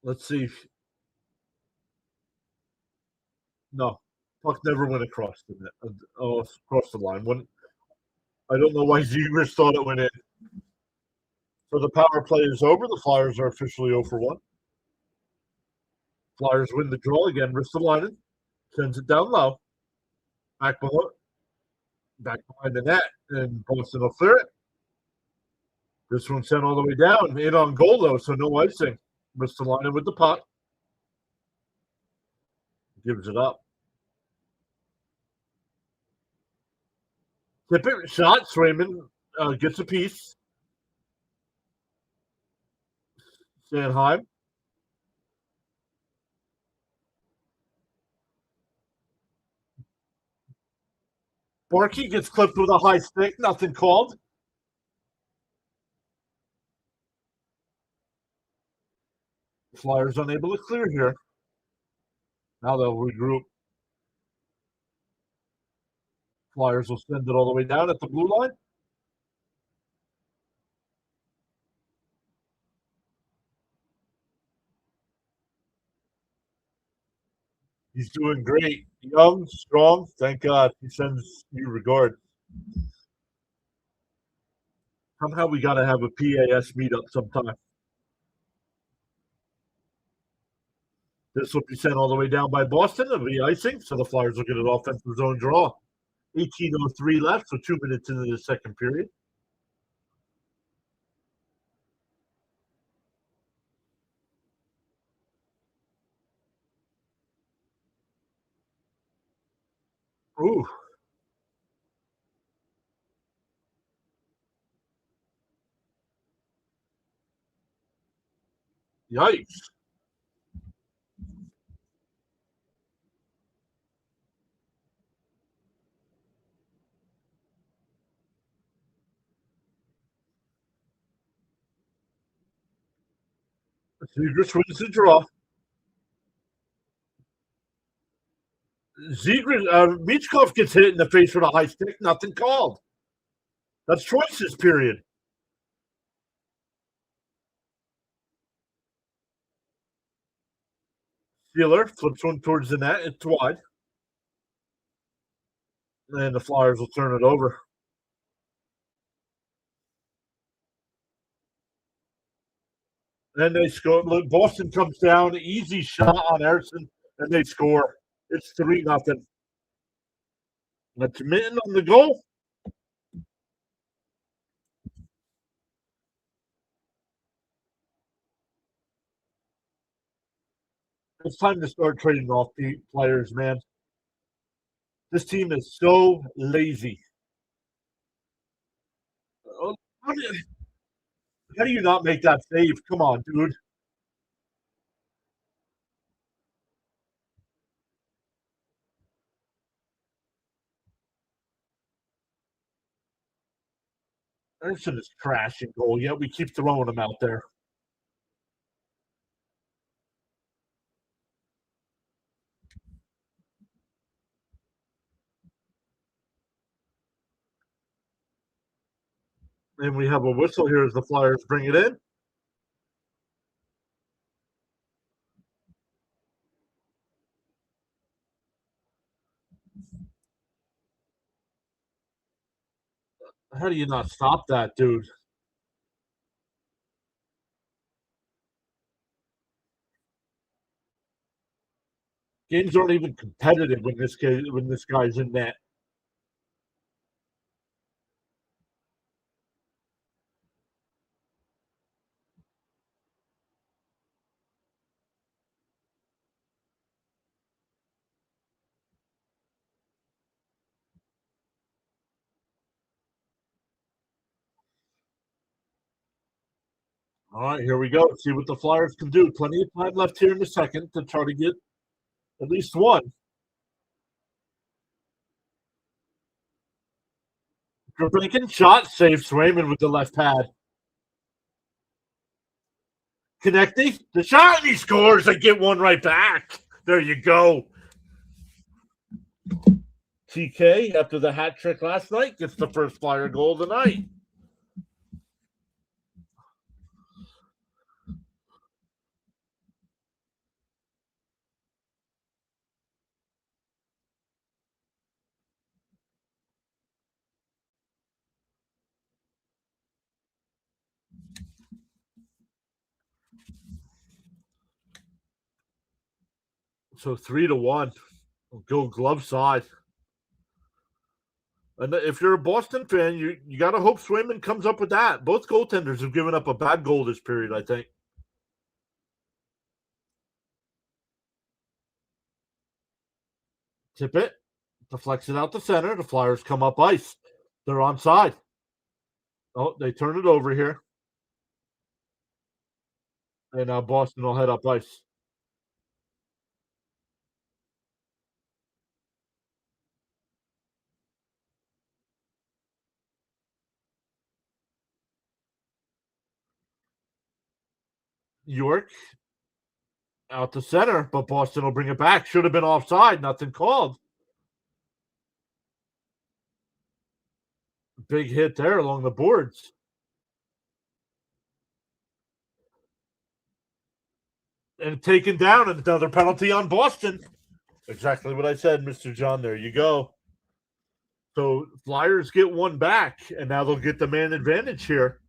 Let's see. No, puck never went across the net. Across the line. I don't know why Zegras thought it went in. So the power play is over. The Flyers are officially 0 for 1. Flyers win the draw again. Ristolainen sends it down low. Back behind the net, and Boston will clear it. This one sent all the way down. In on goal, though, so no icing. Ristolainen with the puck. Gives it up. Tip it, shot. Swayman gets a piece. Sanheim. Barkey gets clipped with a high stick. Nothing called. Flyers unable to clear here. Now they'll regroup. Flyers will send it all the way down at the blue line. He's doing great. Young, strong. Thank God. He sends you regards. Somehow we got to have a PAS meetup sometime. This will be sent all the way down by Boston. It'll be icing, so the Flyers will get an offensive zone draw. 18:03 left, so 2 minutes into the second period. Ooh, yikes. Zegers wins the draw. Michkov gets hit in the face with a high stick. Nothing called. That's choices, period. Steeler flips one towards the net. It's wide. And the Flyers will turn it over. And they score. Look, Boston comes down. Easy shot on Erickson, and they score. It's 3-0. That's Minton on the goal. It's time to start trading off the players, man. This team is so lazy. Oh, how do you not make that save? Come on, dude. Erickson is trashing goal, yet we keep throwing him out there. And we have a whistle here as the Flyers bring it in. How do you not stop that, dude? Games aren't even competitive when this guy's in net. All right, here we go. Let's see what the Flyers can do. Plenty of time left here in the second to try to get at least one. Grbinkin shot, saves Swayman with the left pad. Connecting the shot, and he scores. I get one right back. There you go. TK, after the hat trick last night, gets the first Flyer goal of the night. So 3-1. Go glove side. And if you're a Boston fan, you got to hope Swayman comes up with that. Both goaltenders have given up a bad goal this period, I think. Tip it, deflects it out the center. The Flyers come up ice. They're onside. Oh, they turn it over here. And now Boston will head up ice. York out the center, but Boston will bring it back. Should have been offside. Nothing called. Big hit there along the boards. And taken down, and another penalty on Boston. Exactly what I said, Mr. John. There you go. So Flyers get one back, and now they'll get the man advantage here.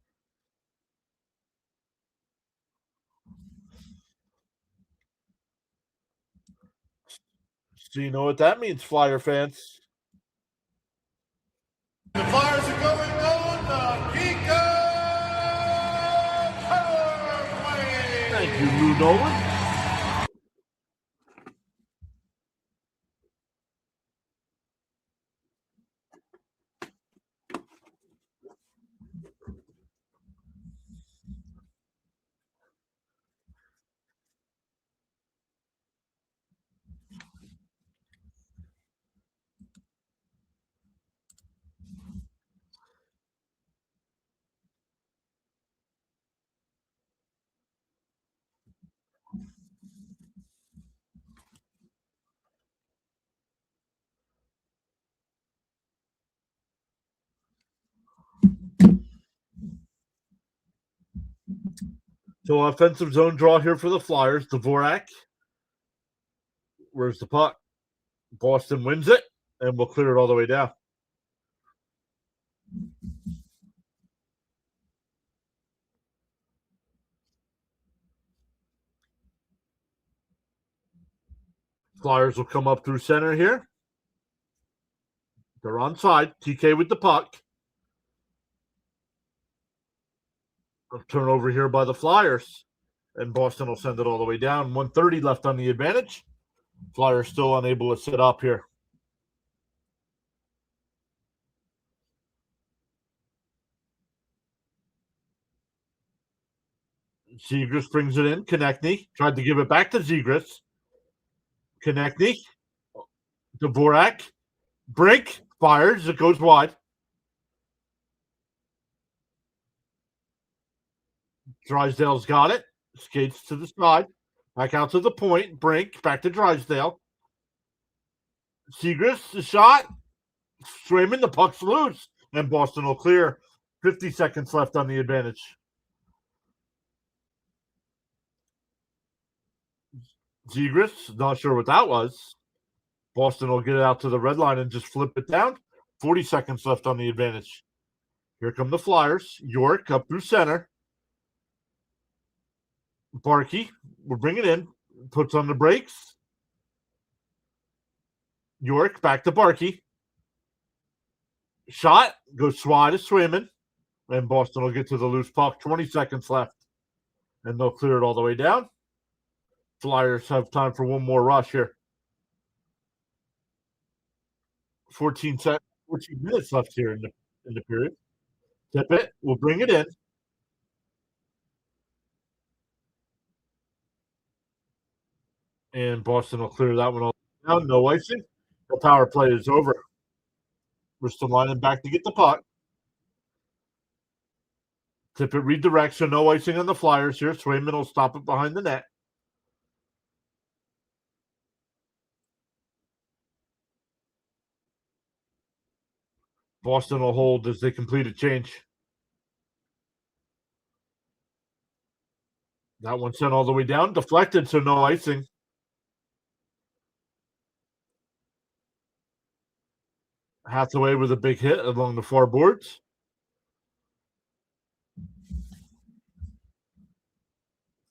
So you know what that means, Flyer fans. Thank you, Lou Nolan. So offensive zone draw here for the Flyers. Dvorak. Where's the puck? Boston wins it, and we'll clear it all the way down. Flyers will come up through center here. They're onside. TK with the puck. A turnover here by the Flyers. And Boston will send it all the way down. 1:30 left on the advantage. Flyers still unable to set up here. Zegras brings it in. Konechny tried to give it back to Zegras. Konechny. Dvorak. Brink fires. It goes wide. Drysdale's got it. Skates to the side. Back out to the point. Brink. Back to Drysdale. Zegras, the shot. Swayman, the puck's loose. And Boston will clear. 50 seconds left on the advantage. Zegras, not sure what that was. Boston will get it out to the red line and just flip it down. 40 seconds left on the advantage. Here come the Flyers. York up through center. Barkey will bring it in. Puts on the brakes. York back to Barkey. Shot goes wide to Swayman. And Boston will get to the loose puck. 20 seconds left. And they'll clear it all the way down. Flyers have time for one more rush here. 14 minutes left here in the period. Tip it. We'll bring it in. And Boston will clear that one all down. No icing. The power play is over. We're still lining back to get the puck. Tip it redirect, so no icing on the Flyers here. Swayman will stop it behind the net. Boston will hold as they complete a change. That one sent all the way down. Deflected, so no icing. Hathaway with a big hit along the far boards.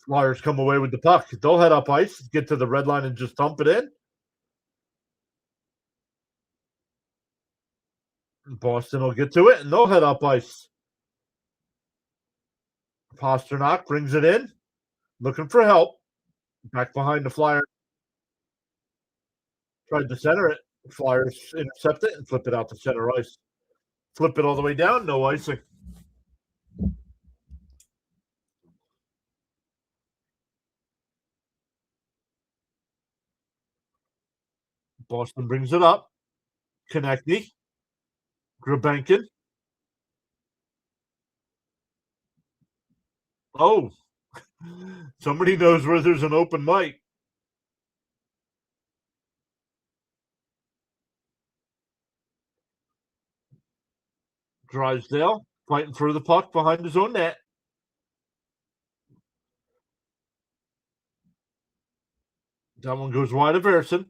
Flyers come away with the puck. They'll head up ice, get to the red line, and just dump it in. Boston will get to it, and they'll head up ice. Pasternak brings it in, looking for help. Back behind the Flyers. Tried to center it. Flyers intercept it and flip it out to center ice. Flip it all the way down, no icing. Boston brings it up. Konechny. Grabenkin. Oh, somebody knows where there's an open mic. Drysdale fighting for the puck behind his own net. That one goes wide of Verson,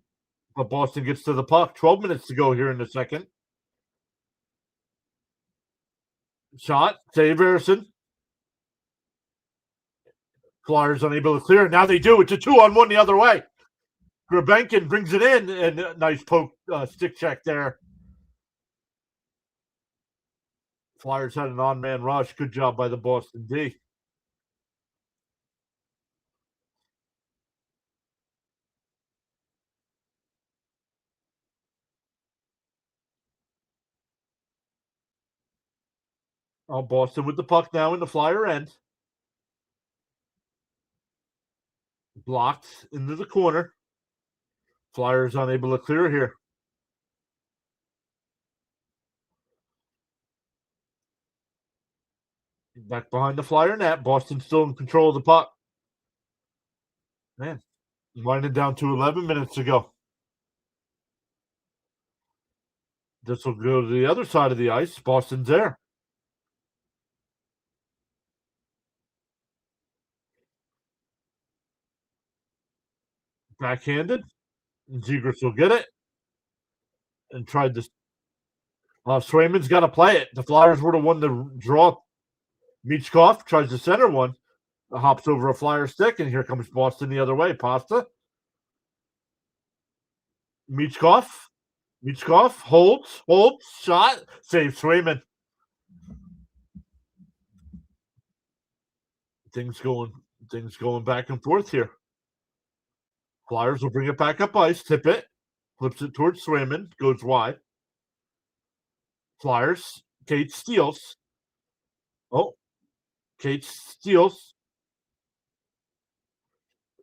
but Boston gets to the puck. 12 minutes to go here in the second. Shot, save Verson. Flyers unable to clear. Now they do. It's a 2-on-1 the other way. Grabenkin brings it in, and a nice poke stick check there. Flyers had an on-man rush. Good job by the Boston D. Boston with the puck now in the Flyer end. Blocked into the corner. Flyers unable to clear here. Back behind the Flyer net. Boston still in control of the puck. Man, winding down to 11 minutes to go. This will go to the other side of the ice. Boston's there. Backhanded. Zegras will get it. And tried to. Swayman's got to play it. The Flyers were the one to draw. Michkov tries to center one. Hops over a Flyer stick, and here comes Boston the other way. Pasta. Michkov holds, shot, saves Swayman. Things going back and forth here. Flyers will bring it back up ice, tip it, flips it towards Swayman, goes wide. Flyers, Kate steals. Kate steals.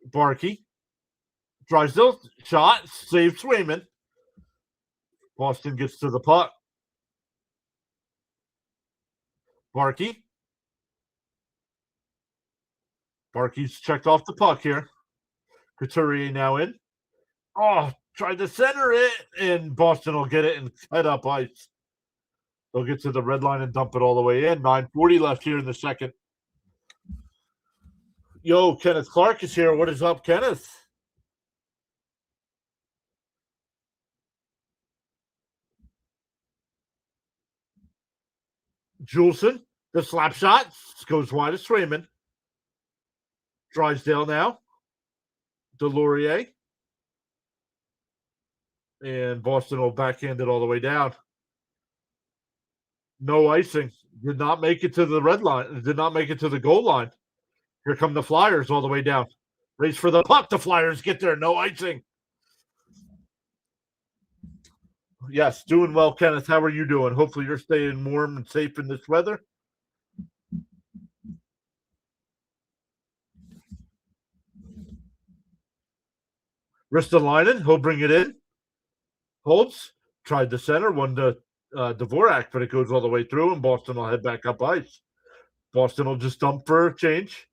Barkey. Drysdale, shot, saves Swayman. Boston gets to the puck. Barkey's checked off the puck here. Couturier now in. Tried to center it, and Boston will get it and head up ice. They'll get to the red line and dump it all the way in. 9:40 left here in the second. Yo, Kenneth Clark is here. What is up, Kenneth? Juleson, the slap shot goes wide of Swayman. Drysdale now. Delorier. And Boston will backhand it all the way down. No icing. Did not make it to the red line. Did not make it to the goal line. Here come the Flyers all the way down. Race for the puck. The Flyers get there. No icing. Yes, doing well, Kenneth. How are you doing? Hopefully you're staying warm and safe in this weather. Ristolainen, he'll bring it in. Holds. Tried the center. One to Dvorak, but it goes all the way through, and Boston will head back up ice. Boston will just dump for a change.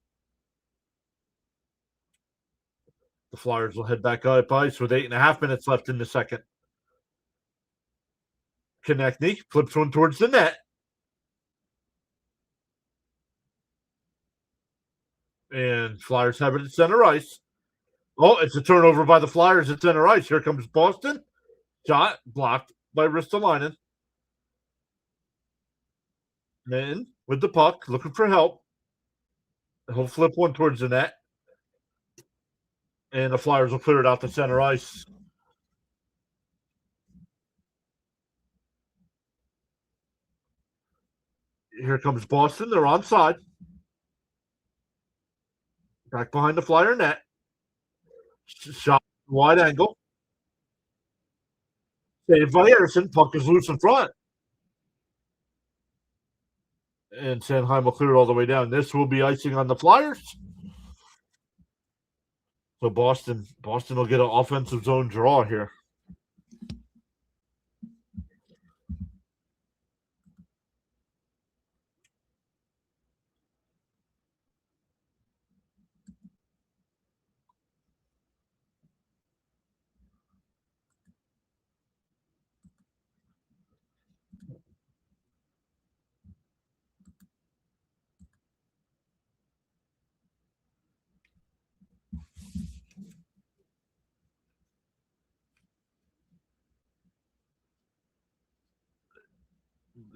The Flyers will head back up ice with 8.5 minutes left in the second. Konechny flips one towards the net. And Flyers have it at center ice. It's a turnover by the Flyers at center ice. Here comes Boston. Shot blocked by Ristolainen. Then with the puck, looking for help. He'll flip one towards the net. And the Flyers will clear it out to center ice. Here comes Boston. They're onside. Back behind the Flyer net. Shot wide angle. Saved by Anderson. Puck is loose in front. And Sanheim will clear it all the way down. This will be icing on the Flyers. So Boston will get an offensive zone draw here.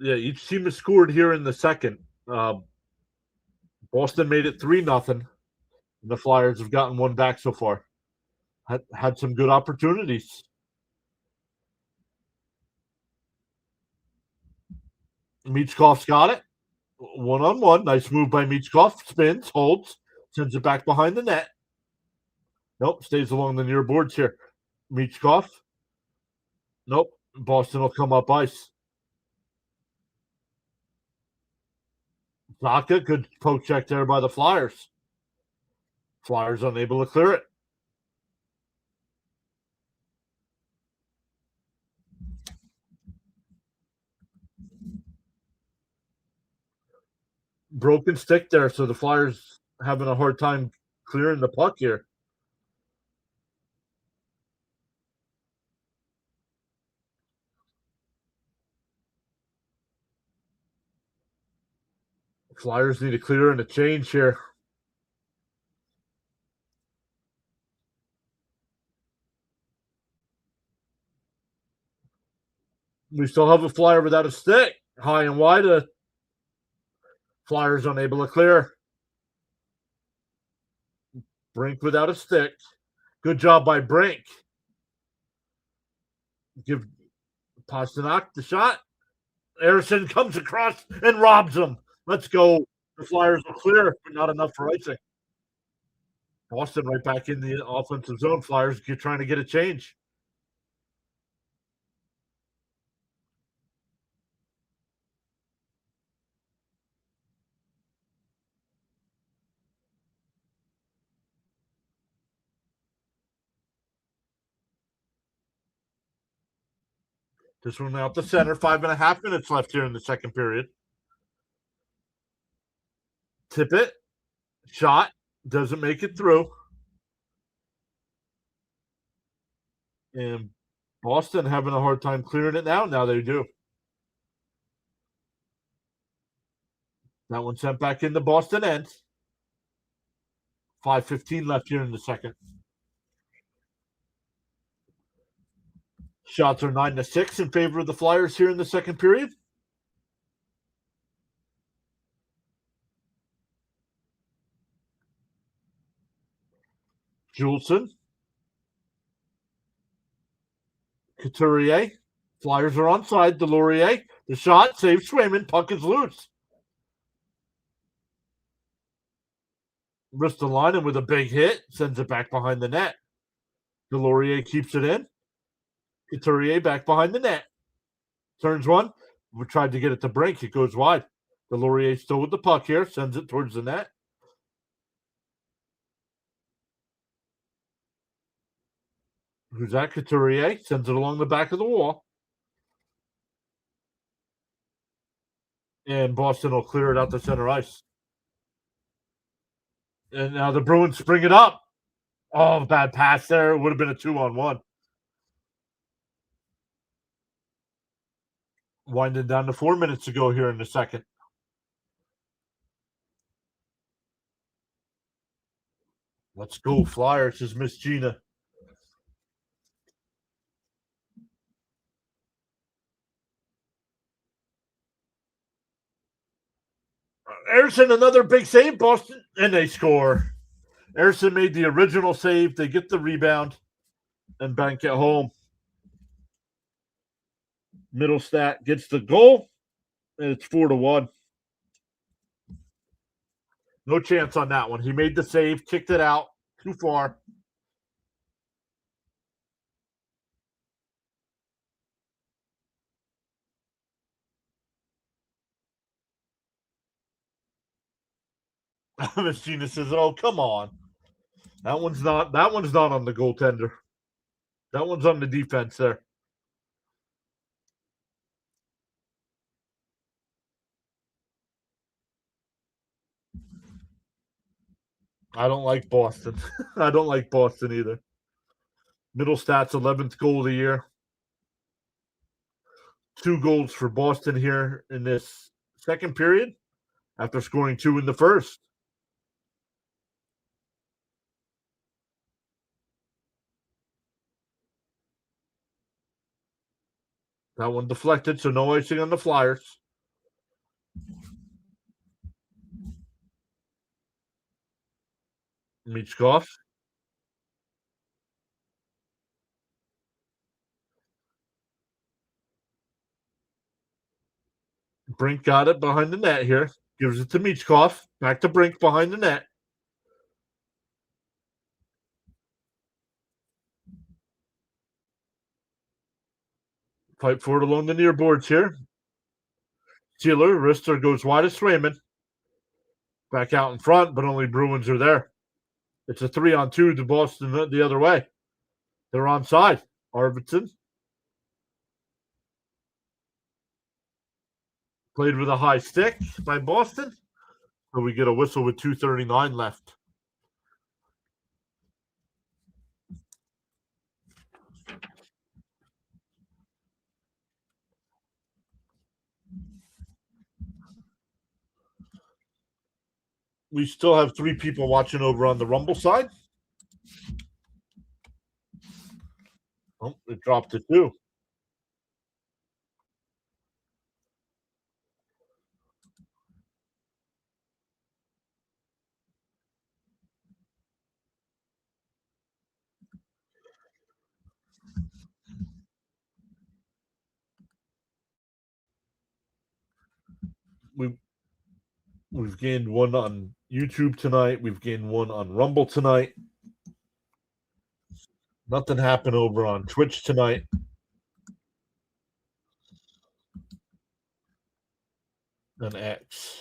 Yeah, each team has scored here in the second. Boston made it 3-0. The Flyers have gotten one back so far. Had some good opportunities. Michkov's got it. 1-on-1. Nice move by Michkov. Spins, holds, sends it back behind the net. Nope, stays along the near boards here. Michkov. Nope. Boston will come up ice. Zaka, good poke check there by the Flyers. Flyers unable to clear it. Broken stick there, so the Flyers having a hard time clearing the puck here. Flyers need to clear and a change here. We still have a Flyer without a stick. High and wide. Flyers unable to clear. Brink without a stick. Good job by Brink. Give Pasternak the shot. Harrison comes across and robs him. Let's go. The Flyers will clear, but not enough for icing. Boston right back in the offensive zone. Flyers trying to get a change. This one out the center. 5.5 minutes left here in the second period. Tip it. Shot. Doesn't make it through. And Boston having a hard time clearing it now. Now they do. That one sent back into Boston end. 5:15 left here in the second. Shots are 9-6 in favor of the Flyers here in the second period. Juleson. Couturier. Flyers are onside. Delorier. The shot. Save Swayman. Puck is loose. Ristolainen with a big hit. Sends it back behind the net. Delorier keeps it in. Couturier back behind the net. Turns one. We tried to get it to Brink. It goes wide. Delorier still with the puck here. Sends it towards the net. Who's that? Couturier sends it along the back of the wall. And Boston will clear it out the center ice. And now the Bruins spring it up. Oh, bad pass there. It would have been a 2-on-1. Winding down to 4 minutes to go here in the second. Let's go, Flyers, is Miss Gina. Harrison, another big save, Boston, and they score. Harrison made the original save. They get the rebound and bank it home. Middlestat gets the goal, and it's 4-1. No chance on that one. He made the save, kicked it out too far. Miss Gina says, "Oh, come on. That one's not on the goaltender. That one's on the defense there." I don't like Boston. I don't like Boston either. Middlestat's 11th goal of the year. 2 goals for Boston here in this second period after scoring 2 in the first. That one deflected, so no icing on the Flyers. Michkov. Brink got it behind the net here. Gives it to Michkov. Back to Brink behind the net. Fight for it along the near boards here. Sealer, wrister goes wide of Swayman. Back out in front, but only Bruins are there. It's a 3-on-2 to Boston the other way. They're onside. Arvidsson played with a high stick by Boston. So we get a whistle with 2:39 left. We still have 3 people watching over on the Rumble side. Oh, it dropped to 2. We've gained 1 on YouTube tonight. We've gained 1 on Rumble tonight. Nothing happened over on Twitch tonight. And X.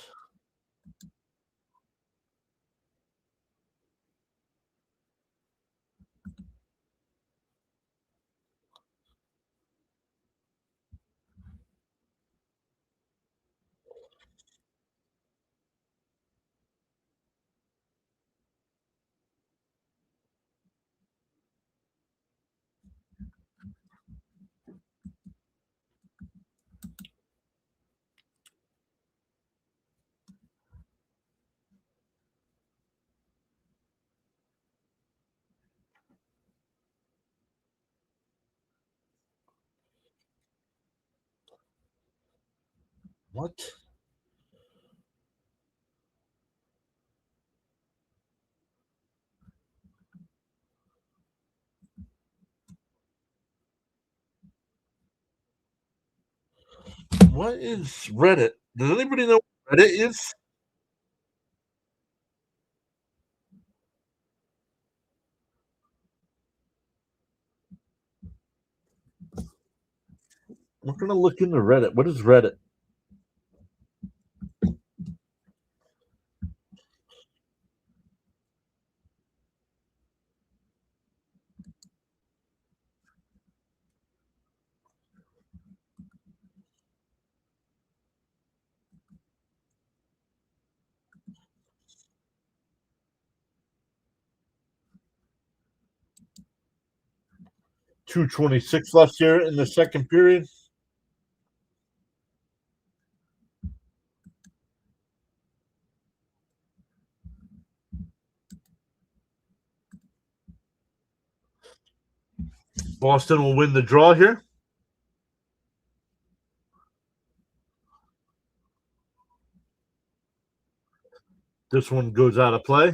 What? What is Reddit? Does anybody know what Reddit is? We're gonna look into Reddit. What is Reddit? .226 left here in the second period. Boston will win the draw here. This one goes out of play.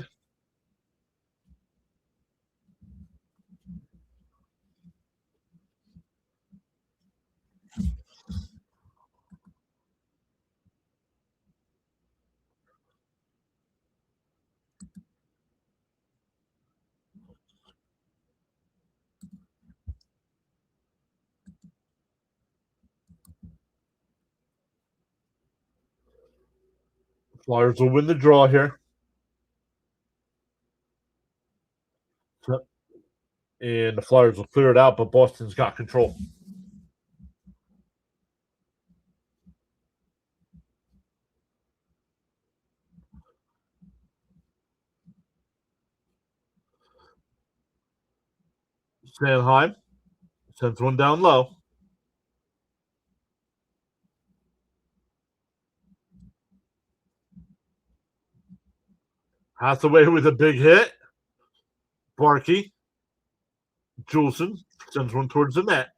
Flyers will win the draw here. And the Flyers will clear it out, but Boston's got control. Sanheim sends one down low. Hathaway with a big hit. Barkey. Juleson sends one towards the net.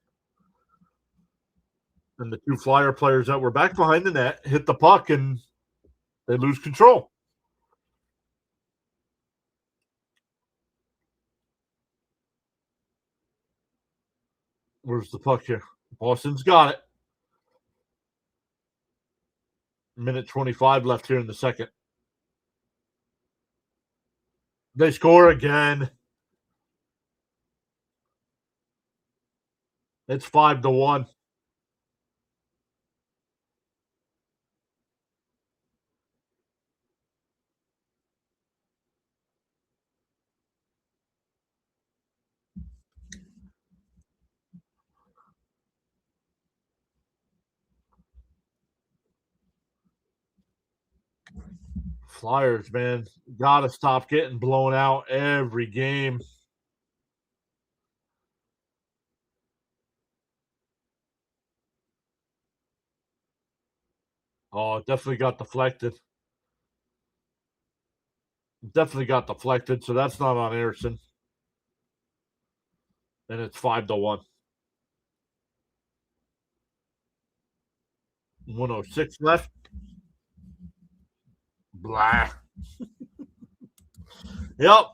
And the 2 Flyer players that were back behind the net hit the puck and they lose control. Where's the puck here? Boston's got it. Minute 25 left here in the second. They score again. It's 5-1. Flyers, man, gotta stop getting blown out every game. Oh, it definitely got deflected. Definitely got deflected, so that's not on Anderson. And it's 5-1. 106 left. Blah. Yep.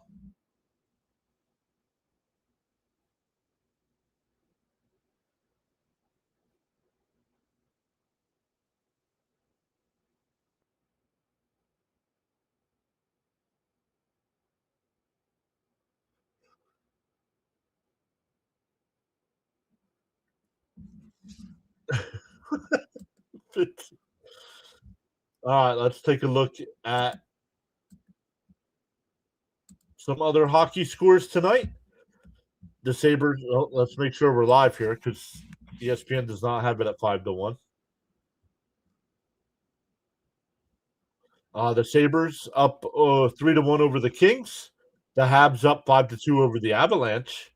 All right, let's take a look at some other hockey scores tonight. The Sabres, oh, let's make sure we're live here because ESPN does not have it at 5-1. The Sabres up 3-1 over the Kings. The Habs up 5-2 over the Avalanche.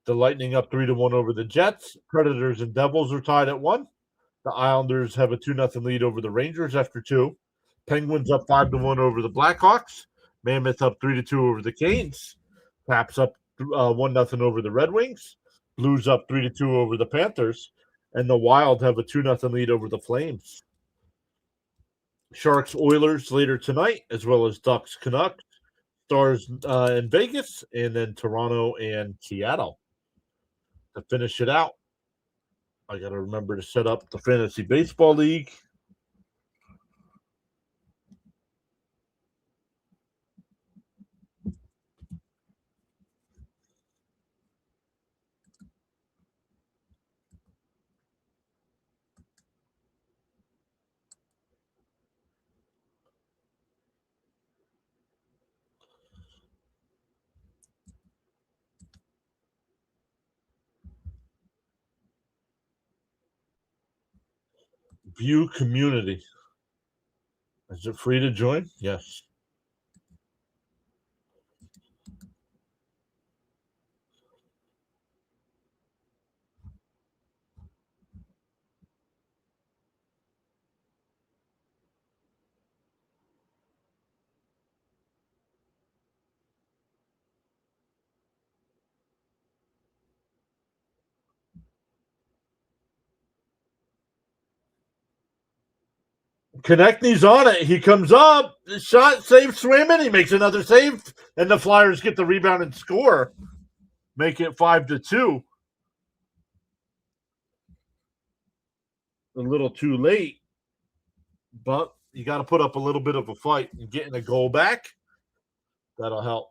The Lightning up 3-1 over the Jets. Predators and Devils are tied at 1. The Islanders have a 2-0 lead over the Rangers after 2. Penguins up 5-1 over the Blackhawks. Mammoth up 3-2 over the Canes. Caps up 1-0 over the Red Wings. Blues up 3-2 over the Panthers. And the Wild have a 2-0 lead over the Flames. Sharks Oilers later tonight, as well as Ducks Canucks. Stars in Vegas, and then Toronto and Seattle. To finish it out, I got to remember to set up the Fantasy Baseball League. View Community. Is it free to join? Yes. Konechny's on it. He comes up, shot, save, swimming. He makes another save, and the Flyers get the rebound and score, make it 5-2. A little too late, but you got to put up a little bit of a fight and getting a goal back. That'll help.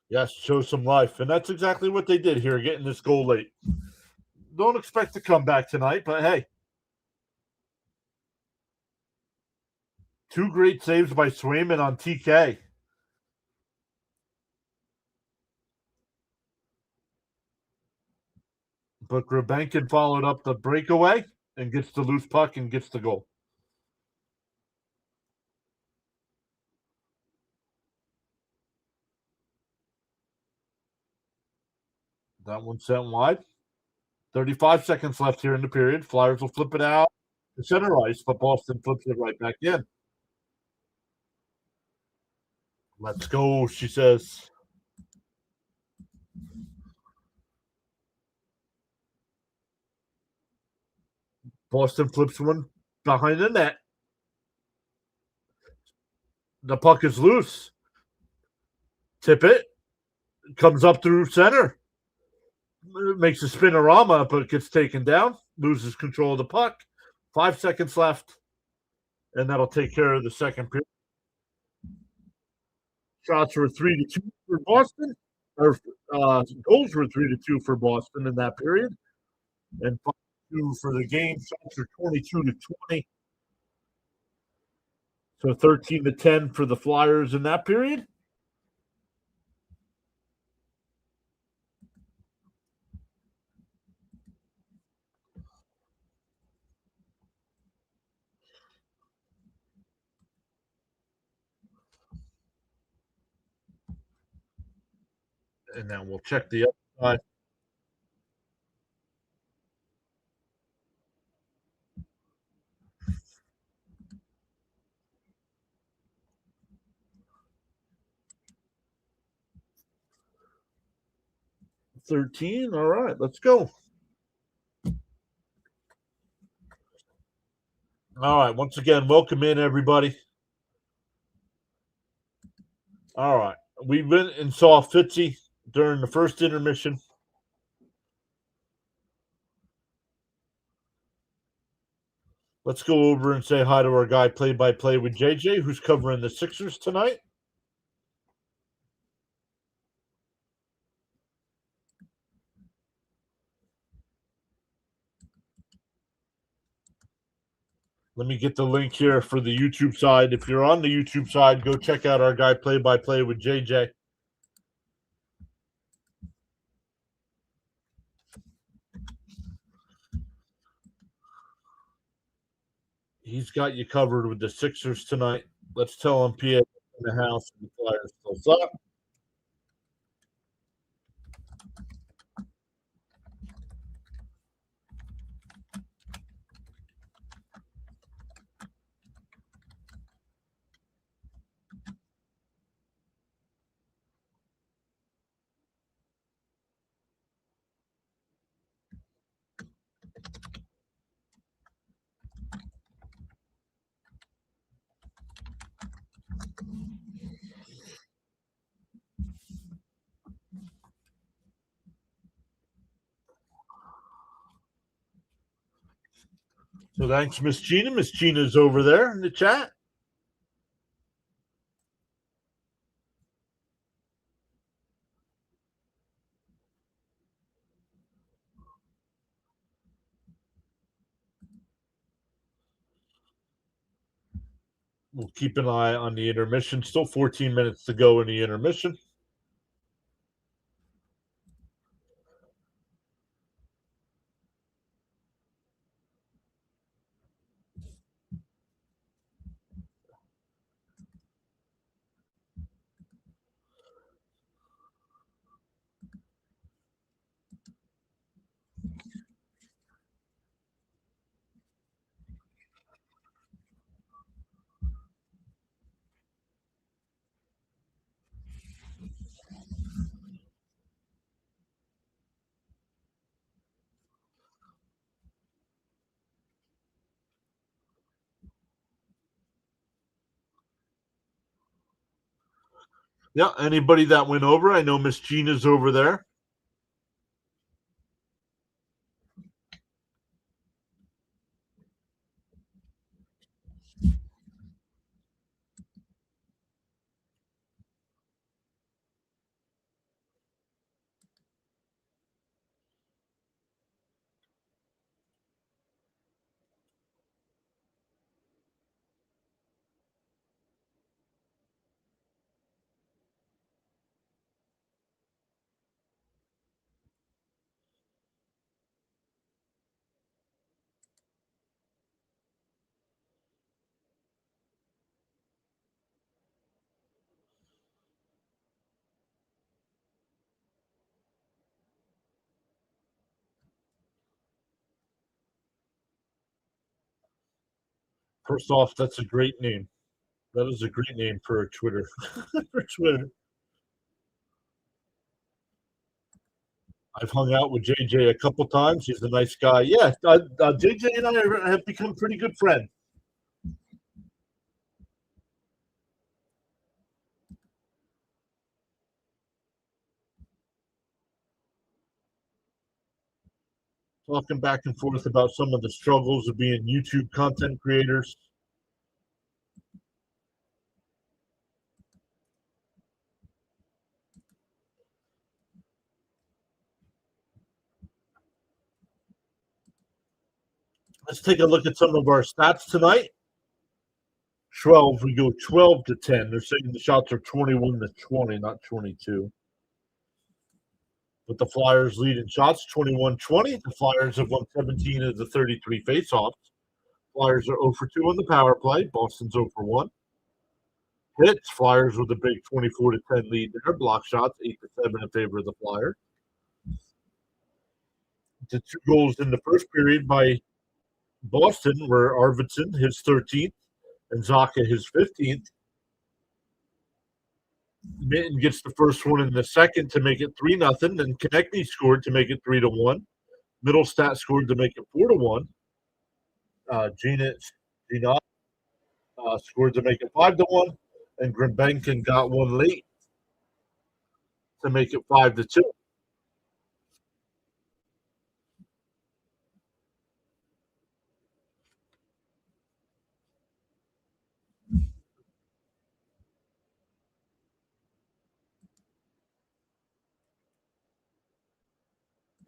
Yes, show some life, and that's exactly what they did here, getting this goal late. Don't expect to come back tonight, but hey, 2 great saves by Swayman on TK. But Grabenkin followed up the breakaway and gets the loose puck and gets the goal. That one sent wide. 35 seconds left here in the period. Flyers will flip it out to center ice, but Boston flips it right back in. Let's go, she says. Boston flips one behind the net. The puck is loose. Tip it. Comes up through center. Makes a spinorama, but gets taken down. Loses control of the puck. 5 seconds left. And that'll take care of the second period. Shots were 3-2 for Boston. Or goals were 3-2 for Boston in that period. And 5-2 for the game. Shots are 22-20. So 13-10 for the Flyers in that period. And then we'll check the other side. $13. All right, let's go. All right, once again, welcome in everybody. All right, we went and saw Fitzy during the first intermission. Let's go over and say hi to our guy play-by-play with JJ, who's covering the Sixers tonight. Let me get the link here for the YouTube side. If you're on the YouTube side, go check out our guy play-by-play with JJ. He's got you covered with the Sixers tonight. Let's tell him PA in the house and the Flyers still suck. So thanks, Miss Gina. Miss Gina's over there in the chat. We'll keep an eye on the intermission. Still 14 minutes to go in the intermission. Yeah, anybody that went over, I know Miss Gina's over there. First off, that's a great name. That is a great name for a Twitter. For Twitter. I've hung out with JJ a couple times. He's a nice guy. Yeah, JJ and I have become pretty good friends. Talking back and forth about some of the struggles of being YouTube content creators. Let's take a look at some of our stats tonight. 12, we go 12 to 10. They're saying the shots are 21 to 20, not 22. But the Flyers lead in shots 21-20. The Flyers have won 17 of the 33 faceoffs. Flyers are 0 for 2 on the power play. Boston's 0 for 1. hits. Flyers with a big 24-10 lead there. Block shots 8-7 in favor of the Flyers. The two goals in the first period by Boston were Arvidsson, his 13th, and Zaka, his 15th. Minton gets the first one in the second to make it 3-0. Then Konechny scored to make it 3-1. Middlestat scored to make it 4-1. Gina scored to make it 5-1, and Grimbenkin got one late to make it 5-2.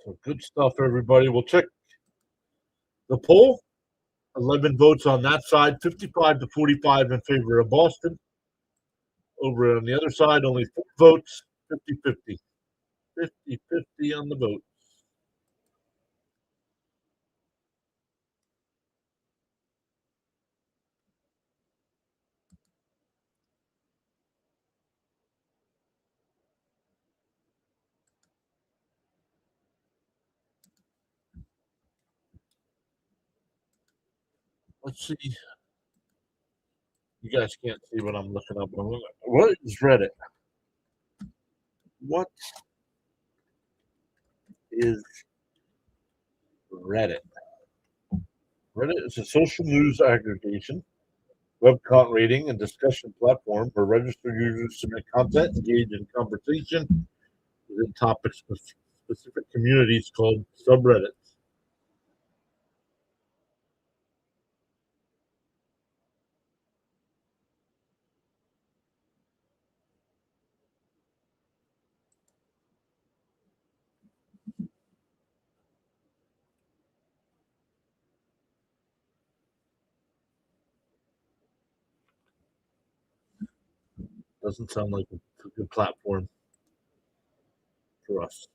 So good stuff, everybody. We'll check the poll. 11 votes on that side, 55-45 in favor of Boston. Over on the other side, only 4 votes, 50-50. 50-50 on the vote. Let's see. You guys can't see what I'm looking up. What is Reddit? What is Reddit? Reddit is a social news aggregation, web content rating, and discussion platform where registered users submit content, engage in conversation within topics of specific communities called subreddits. Doesn't sound like a good platform for us.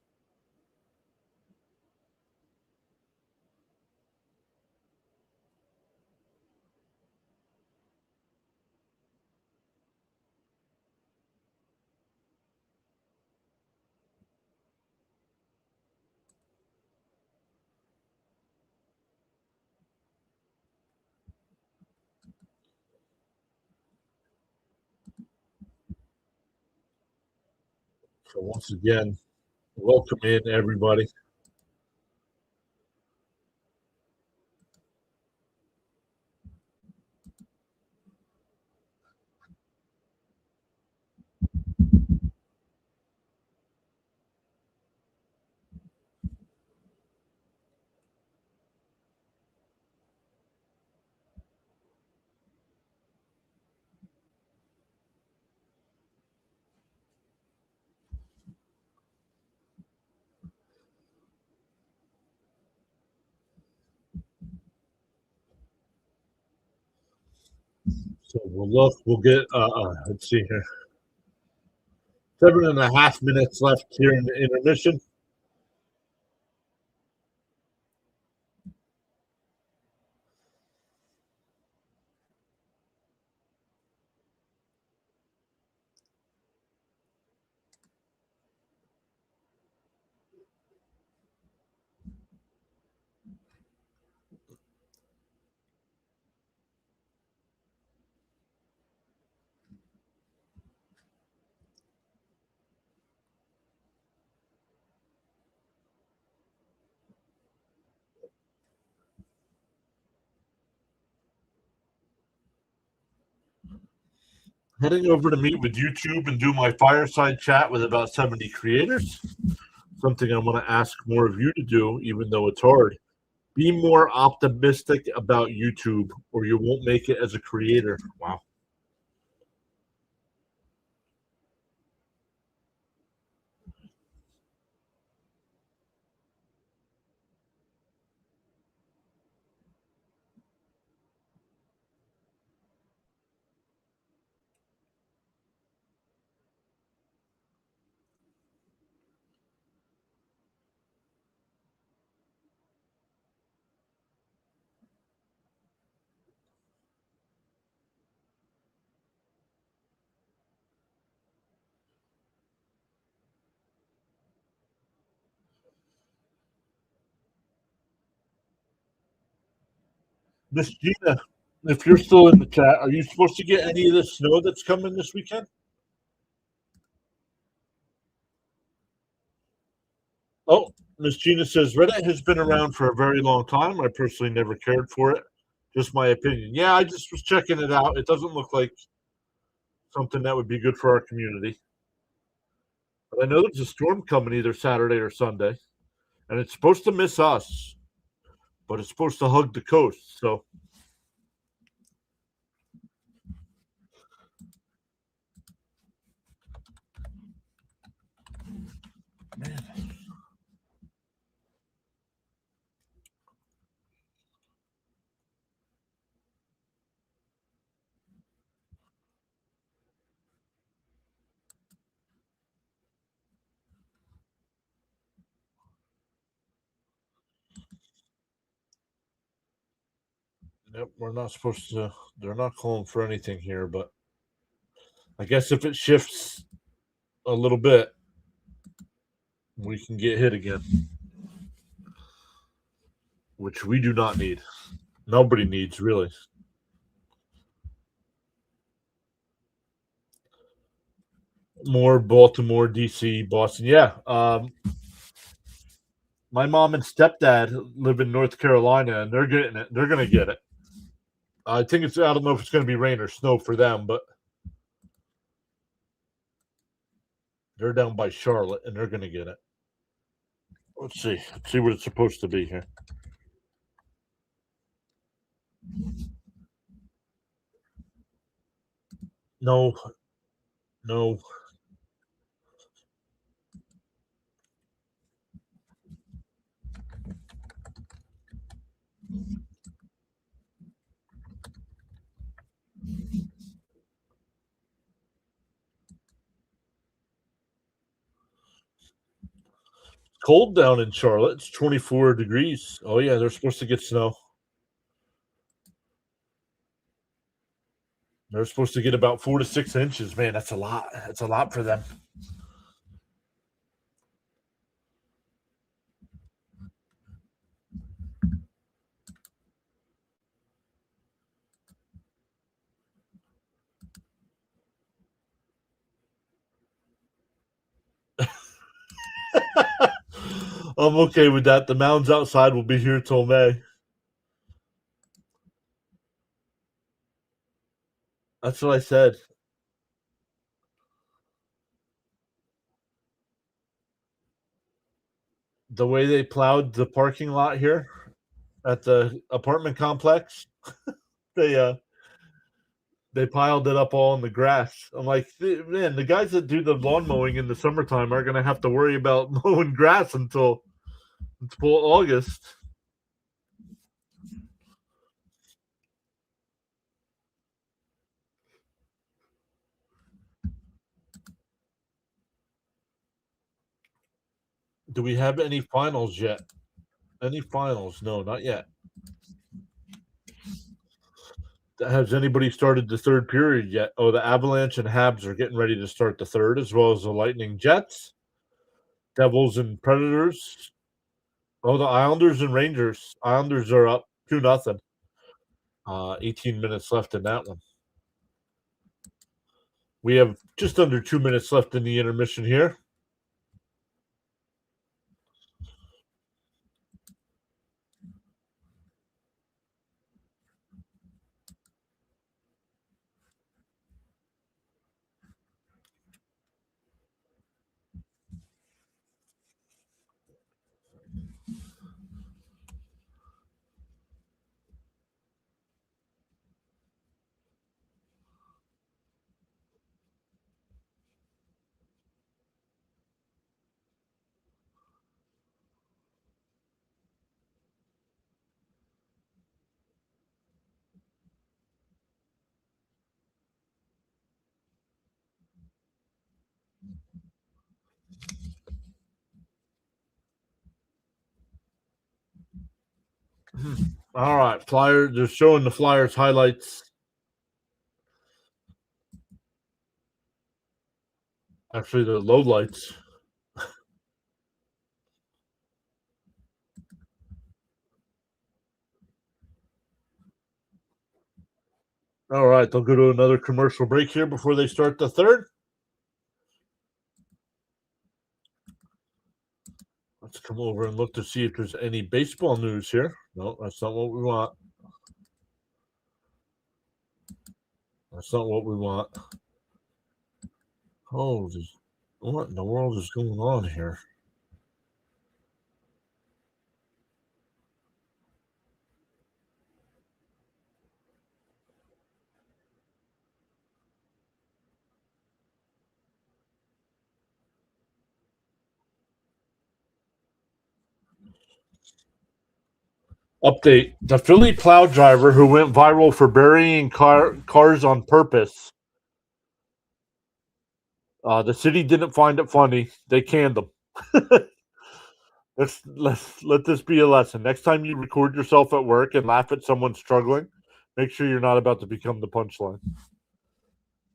So once again, welcome in everybody. So we'll look. We'll get. Let's see here. 7.5 minutes left here in the intermission. Heading over to meet with YouTube and do my fireside chat with about 70 creators. Something I want to ask more of you to do, even though it's hard. Be more optimistic about YouTube, or you won't make it as a creator. Wow. Miss Gina, if you're still in the chat, are you supposed to get any of the snow that's coming this weekend? Oh, Miss Gina says Reddit has been around for a very long time. I personally never cared for it. Just my opinion. Yeah, I just was checking it out. It doesn't look like something that would be good for our community. But I know there's a storm coming either Saturday or Sunday, and it's supposed to miss us, but it's supposed to hug the coast. So, man, yep, we're not supposed to. They're not calling for anything here, but I guess if it shifts a little bit, we can get hit again, which we do not need. Nobody needs really. More Baltimore, DC, Boston. Yeah. My mom and stepdad live in North Carolina, and they're getting it. They're going to get it. I think it's. I don't know if it's going to be rain or snow for them, but they're down by Charlotte, and they're going to get it. Let's see. Let's see what it's supposed to be here. No, no. Cold down in Charlotte. It's 24 degrees. Oh yeah, they're supposed to get snow. They're supposed to get about 4 to 6 inches. Man, that's a lot. That's a lot for them. I'm okay with that. The mounds outside will be here till May. That's what I said. The way they plowed the parking lot here at the apartment complex, they uh they piled it up all in the grass. I'm like, man, the guys that do the lawn mowing in the summertime are gonna have to worry about mowing grass until August. Do we have any finals yet? Any finals? No, not yet. Has anybody started the third period yet? Oh, the Avalanche and Habs are getting ready to start the third, as well as the Lightning Jets, Devils and Predators. Oh, the Islanders and Rangers. Islanders are up 2-0. 18 minutes left in that one. We have just under 2 minutes left in the intermission here. All right, Flyers. They're showing the Flyers highlights. Actually, the lowlights. right, they'll go to another commercial break here before they start the third. Let's come over and look to see if there's any baseball news here. No, that's not what we want. That's not what we want. Oh, what in the world is going on here? Update: the Philly plow driver who went viral for burying cars on purpose. The city didn't find it funny. They canned him. Let's let this be a lesson. Next time you record yourself at work and laugh at someone struggling, make sure you're not about to become the punchline.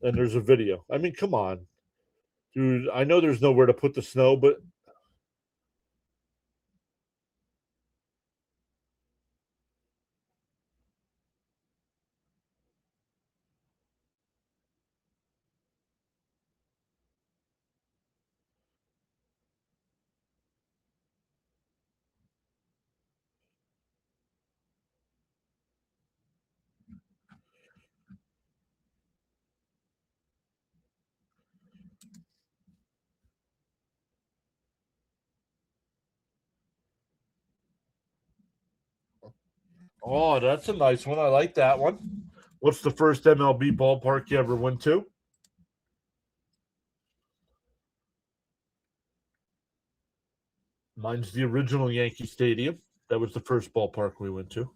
And there's a video. I mean, come on, dude. I know there's nowhere to put the snow, but oh, that's a nice one. I like that one. What's the first MLB ballpark you ever went to? Mine's the original Yankee Stadium. That was the first ballpark we went to.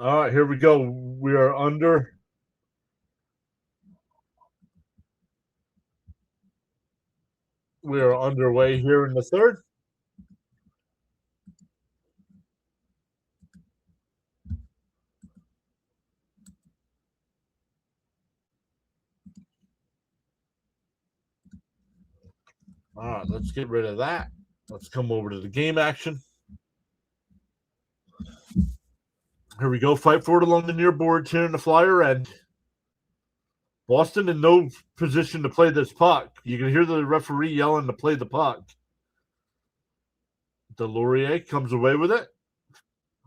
All right, here we go. We are under. We are underway here in the third. All right, let's get rid of that. Let's come over to the game action. Here we go. Fight for it along the near boards here in the flyer end. Boston in no position to play this puck. You can hear the referee yelling to play the puck. Delorier comes away with it.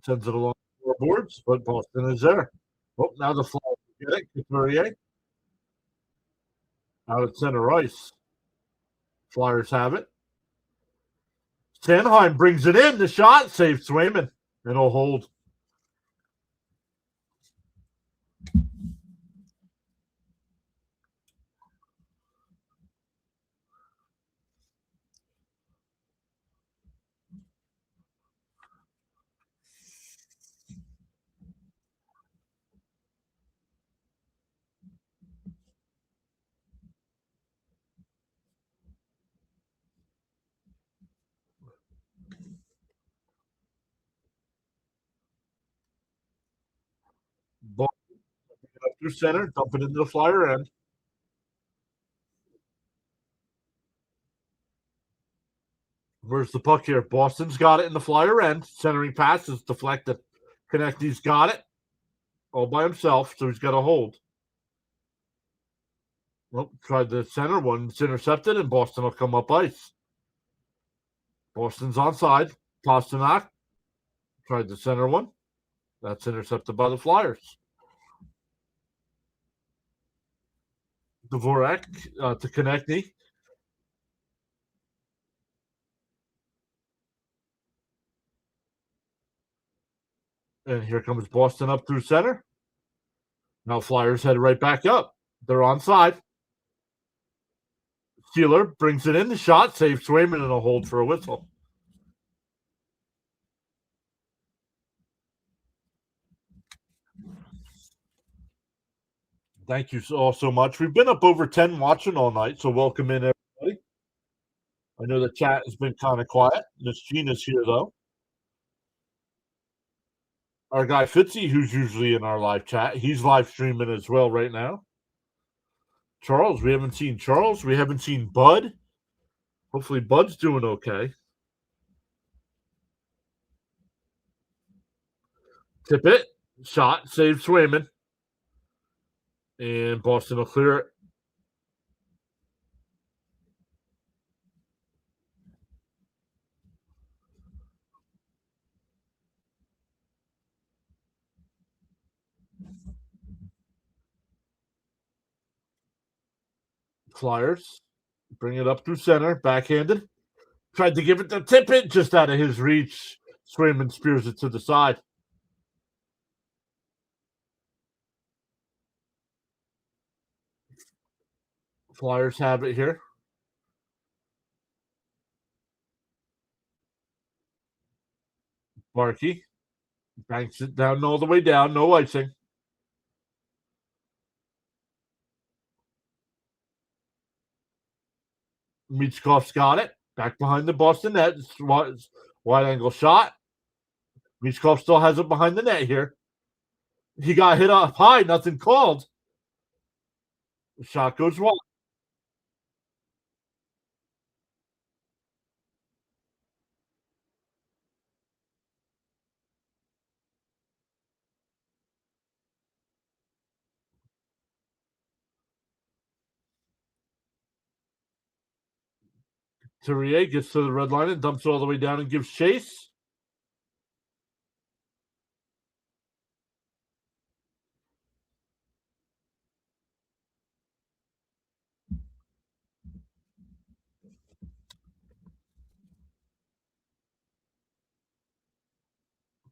Sends it along the four boards, but Boston is there. Oh, now the Flyers get it. Couturier out at center ice. Flyers have it. Sanheim brings it in. The shot saves Swayman. And he'll hold. Ball up through center, dump it into the Flyer end. Where's the puck here? Boston's got it in the Flyer end. Centering pass is deflected. Konechny's got it all by himself, so he's got a hold. Well, tried the center one. It's intercepted, and Boston will come up ice. Boston's onside. Pasternak tried the center one. That's intercepted by the Flyers. Dvorak to Konechny. And here comes Boston up through center. Now Flyers head right back up. They're onside. Steeler brings it in. The shot saves Swayman and a hold for a whistle. Thank you all so much. We've been up over 10 watching all night, so welcome in, everybody. I know the chat has been kind of quiet. Miss Gina's here, though. Our guy Fitzy, who's usually in our live chat, he's live streaming as well right now. Charles, we haven't seen Charles. We haven't seen Bud. Hopefully Bud's doing okay. Tip it. Shot. Save Swayman. And Boston will clear it. Flyers bring it up through center. Backhanded. Tried to give it to Tippett. Just out of his reach. Swayman spears it to the side. Flyers have it here. Markey banks it down all the way down. No icing. Michkov's got it. Back behind the Boston net. Wide angle shot. Michkov still has it behind the net here. He got hit up high. Nothing called. The shot goes wide. Terrier gets to the red line and dumps it all the way down and gives chase.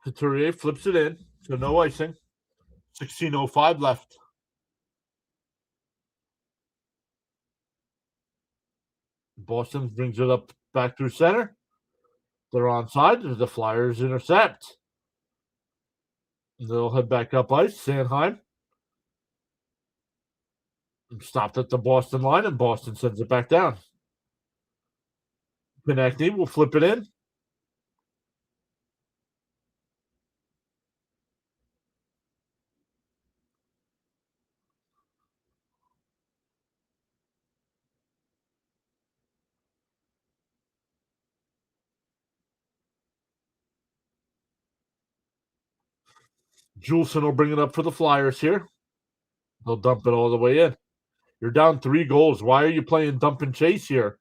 Couturier flips it in, so no icing. 16:05 left. Boston brings it up back through center. They're onside. The Flyers intercept. They'll head back up ice. Sanheim stopped at the Boston line, and Boston sends it back down. Konechny will flip it in. Juleson will bring it up for the Flyers here. They'll dump it all the way in. You're down 3 goals. Why are you playing dump and chase here?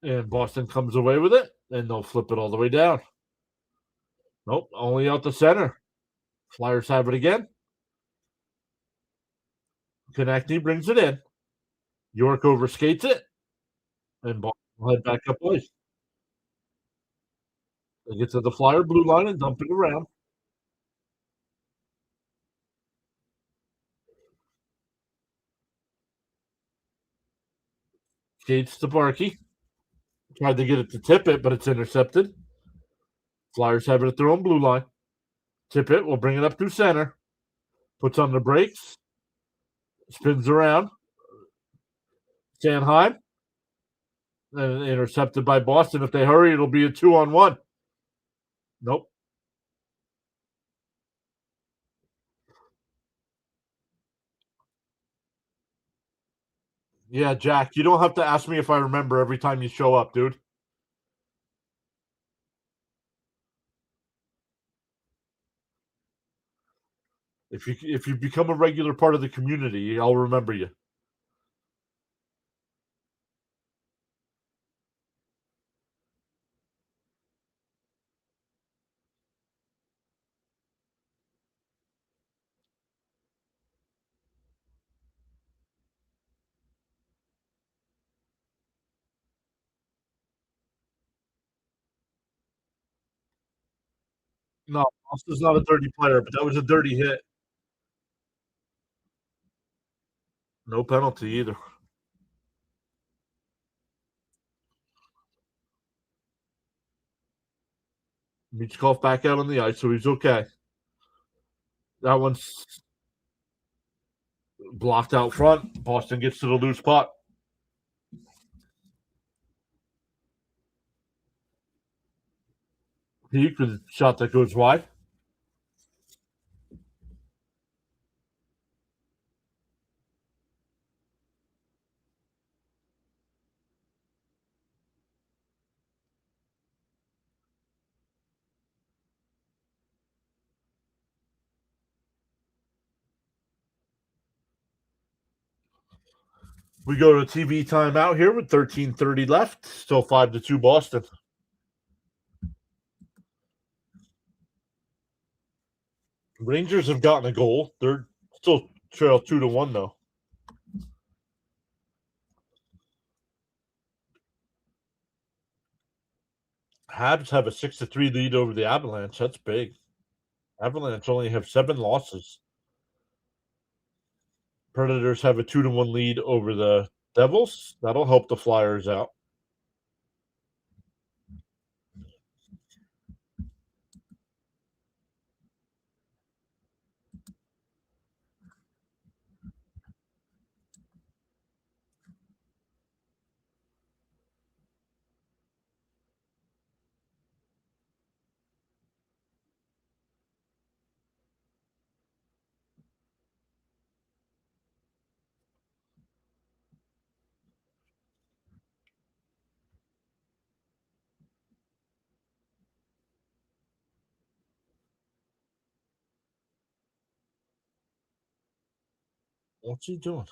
And Boston comes away with it, and they'll flip it all the way down. Nope, only out the center. Flyers have it again. Konechny brings it in. York overskates it, and Boston will head back up ice. They get to the Flyer blue line and dump it around. Skates to Barkey. Tried to get it to Tippett, but it's intercepted. Flyers have it at their own blue line. Tippett will bring it up through center. Puts on the brakes. Spins around. Sanheim. And intercepted by Boston. If they hurry, it'll be a 2-on-1. Nope. Yeah, Jack, you don't have to ask me if I remember every time you show up, dude. If you become a regular part of the community, I'll remember you. No, Austin's not a dirty player, but that was a dirty hit. No penalty either. Michkov back out on the ice, so he's okay. That one's blocked out front. Boston gets to the loose puck. Peak with a shot that goes wide. We go to TV timeout here with 13:30 left. Still 5-2 Boston. Rangers have gotten a goal. They're still trail 2-1 though. Habs have a 6-3 lead over the Avalanche. That's big. Avalanche only have 7 losses. Predators have a 2-1 lead over the Devils. That'll help the Flyers out. What's he doing?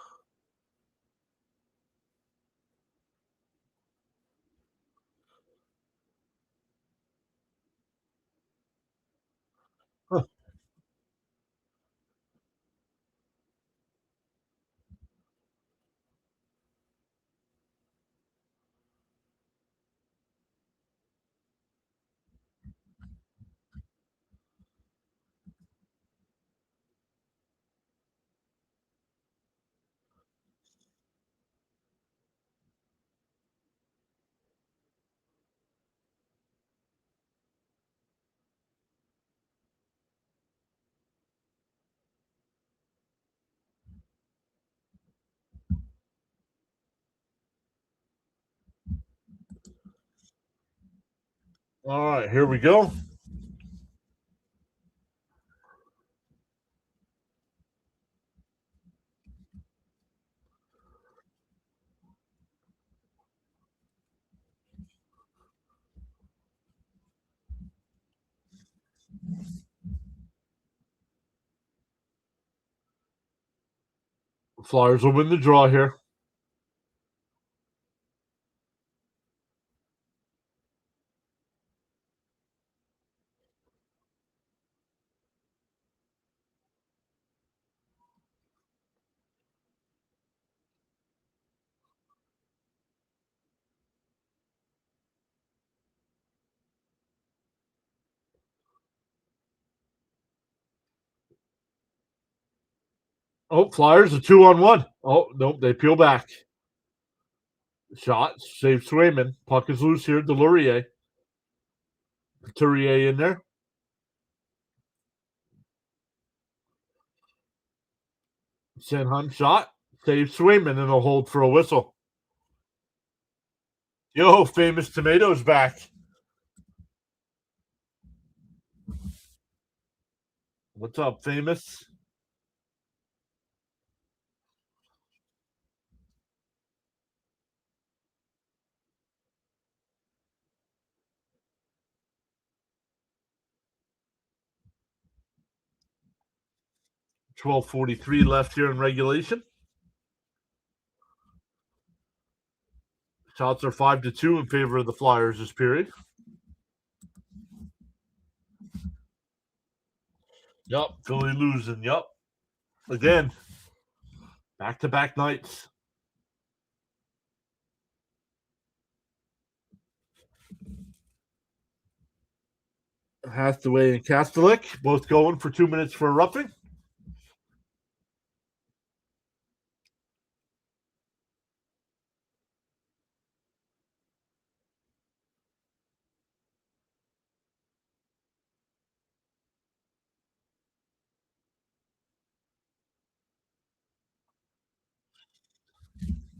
Huh. All right, here we go. Flyers will win the draw here. Oh, Flyers a 2-on-1. Oh, nope, they peel back. Shot, save Swayman. Puck is loose here. Delorier. Couturier in there. Sanheim shot, save Swayman, and a hold for a whistle. Yo, famous tomatoes back. What's up, famous? 12:43 left here in regulation. Shots are 5-2 in favor of the Flyers this period. Yup, Philly losing. Yup. Again, back-to-back nights. Hathaway and Kastelik both going for 2 minutes for a roughing.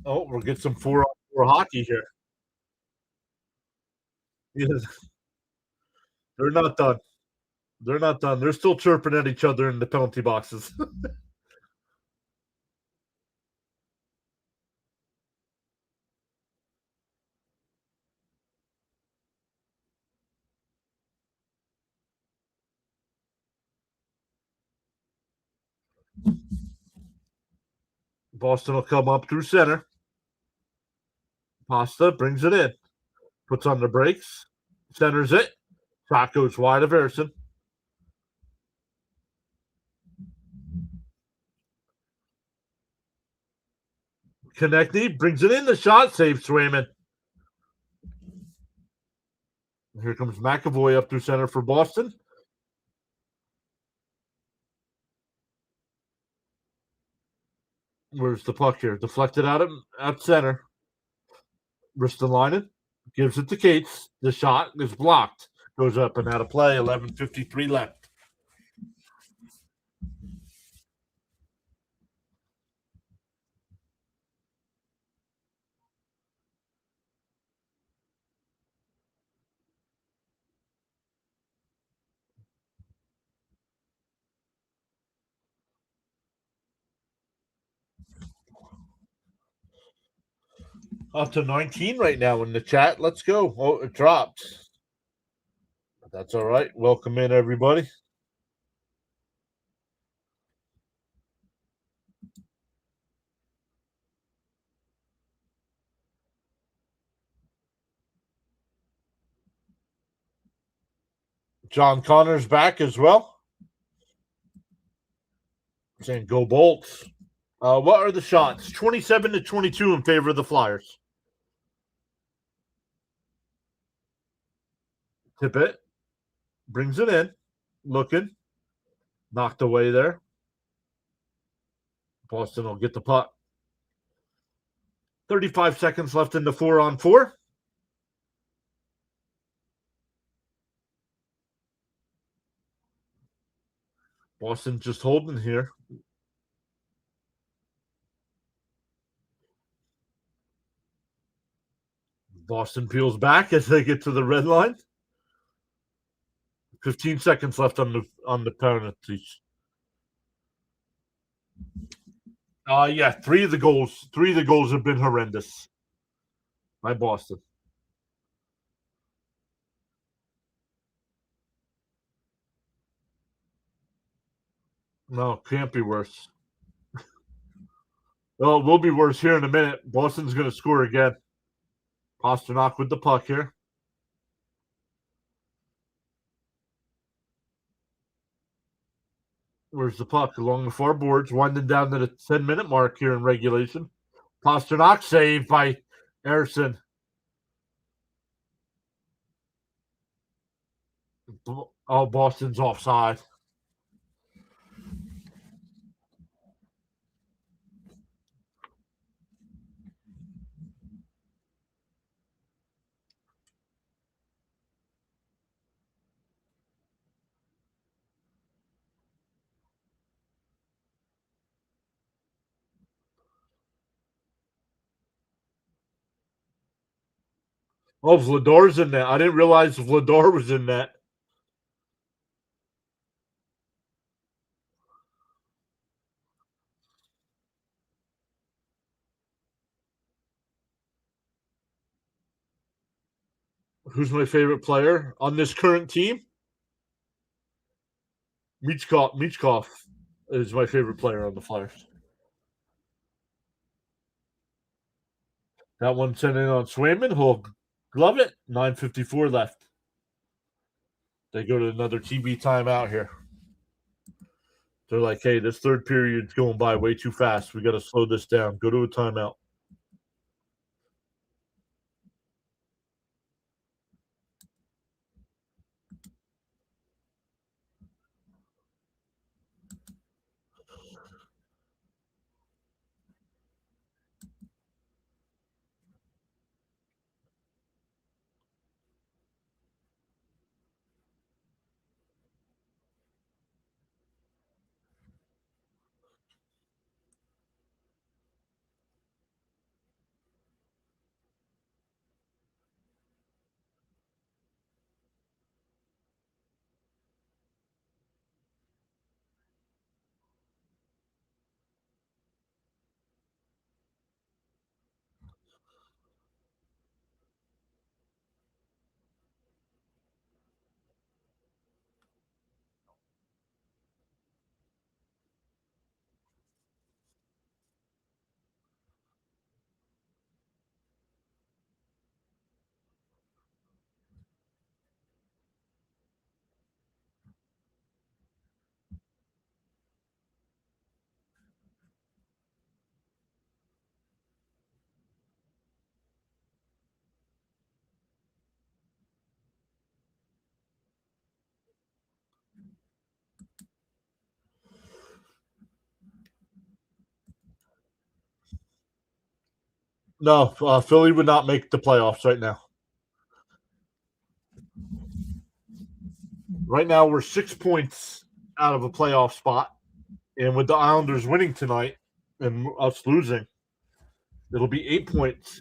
Oh, we'll get some 4-on-4 hockey here. Yes, they're not done. They're not done. They're still chirping at each other in the penalty boxes. Boston will come up through center. Pasta brings it in. Puts on the brakes. Centers it. Shot goes wide of Harrison. Konechny brings it in. The shot save Swayman. Here comes McAvoy up through center for Boston. Where's the puck here? Deflected out at center. Ristolainen gives it to Cates. The shot is blocked. Goes up and out of play. 11:53 left. Up to 19 right now in the chat. Let's go. Oh, it dropped. That's all right. Welcome in, everybody. John Connor's back as well. Saying go Bolts. What are the shots? 27-22 in favor of the Flyers. Tippett brings it in. Looking. Knocked away there. Boston will get the puck. 35 seconds left in the 4-on-4. Boston just holding here. Boston peels back as they get to the red line. 15 seconds left on the penalties. Yeah, three of the goals have been horrendous by Boston. No, can't be worse. Well, it will be worse here in a minute. Boston's going to score again. Pasternak with the puck here. Where's the puck? Along the far boards, winding down to the 10-minute mark here in regulation. Pasternak saved by Harrison. Oh, Boston's offside. Oh, Vlador's in that. I didn't realize Vlador was in that. Who's my favorite player on this current team? Michkov. is my favorite player on the Flyers. That one sent in on Swayman. He'll glove it. 9:54 left. They go to another TB timeout here. They're like, hey, this third period's going by way too fast. We got to slow this down. Go to a timeout. No, Philly would not make the playoffs right now. Right now, we're 6 points out of a playoff spot. And with the Islanders winning tonight and us losing, it'll be 8 points.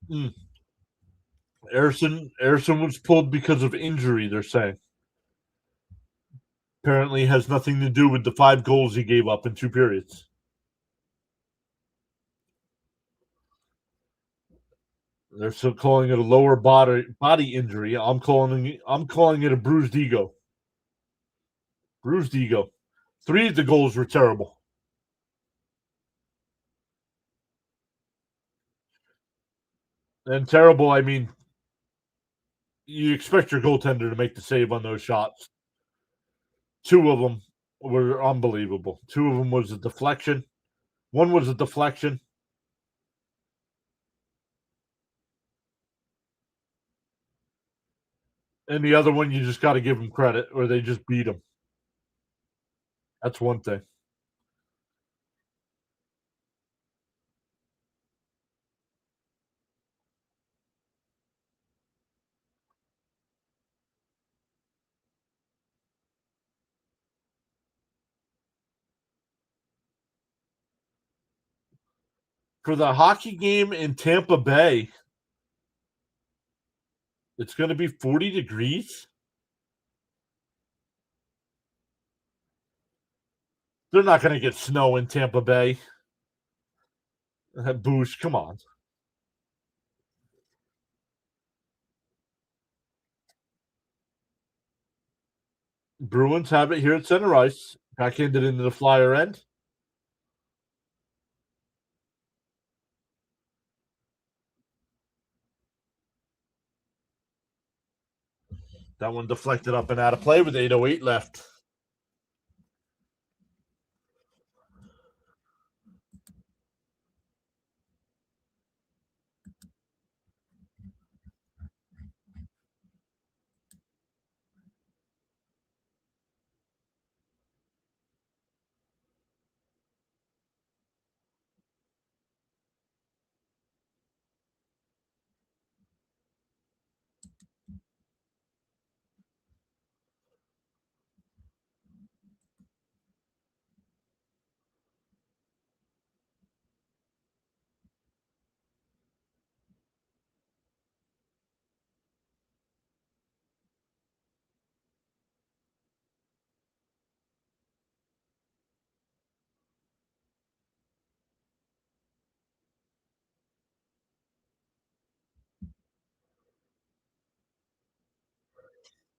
Mm. Harrison was pulled because of injury, they're saying. Apparently has nothing to do with the 5 goals he gave up in 2 periods. They're still calling it a lower body injury. I'm calling it a bruised ego. Bruised ego. 3 of the goals were terrible. And terrible, I mean, you expect your goaltender to make the save on those shots. 2 of them were unbelievable. 2 of them was a deflection. One was a deflection. And the other one, you just got to give them credit, or they just beat them. That's one thing. For the hockey game in Tampa Bay, it's going to be 40 degrees. They're not going to get snow in Tampa Bay. Boosh, come on. Bruins have it here at center ice. Backhanded into the Flyer end. That one deflected up and out of play with 8:08 left.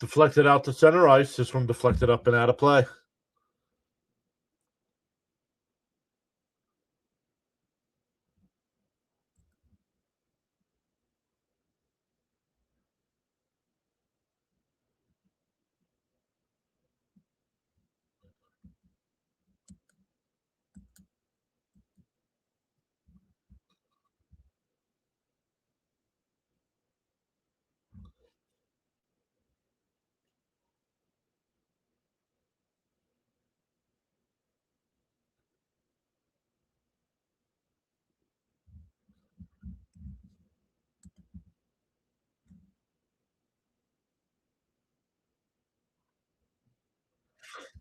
Deflected out to center ice. This one deflected up and out of play.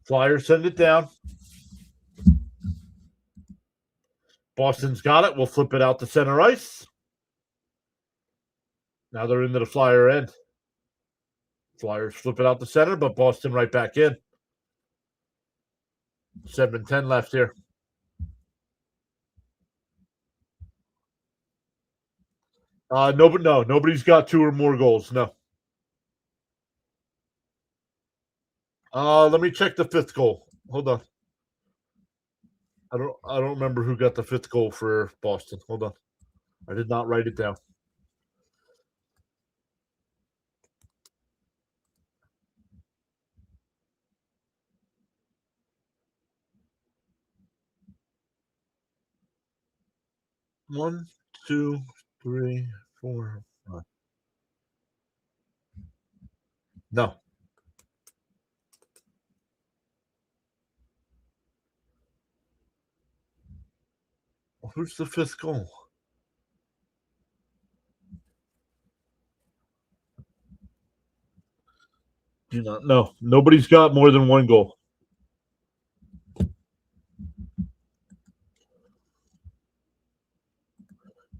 Flyers send it down. Boston's got it. We'll flip it out to center ice. Now they're into the Flyer end. Flyers flip it out to center, but Boston right back in. 7:10 left here. Nobody's got 2 or more goals. No. Let me check the 5th goal. Hold on. I don't remember who got the 5th goal for Boston. Hold on. I did not write it down. One, two, three, four, five. No. Who's the 5th goal? Do not know. Nobody's got more than 1 goal.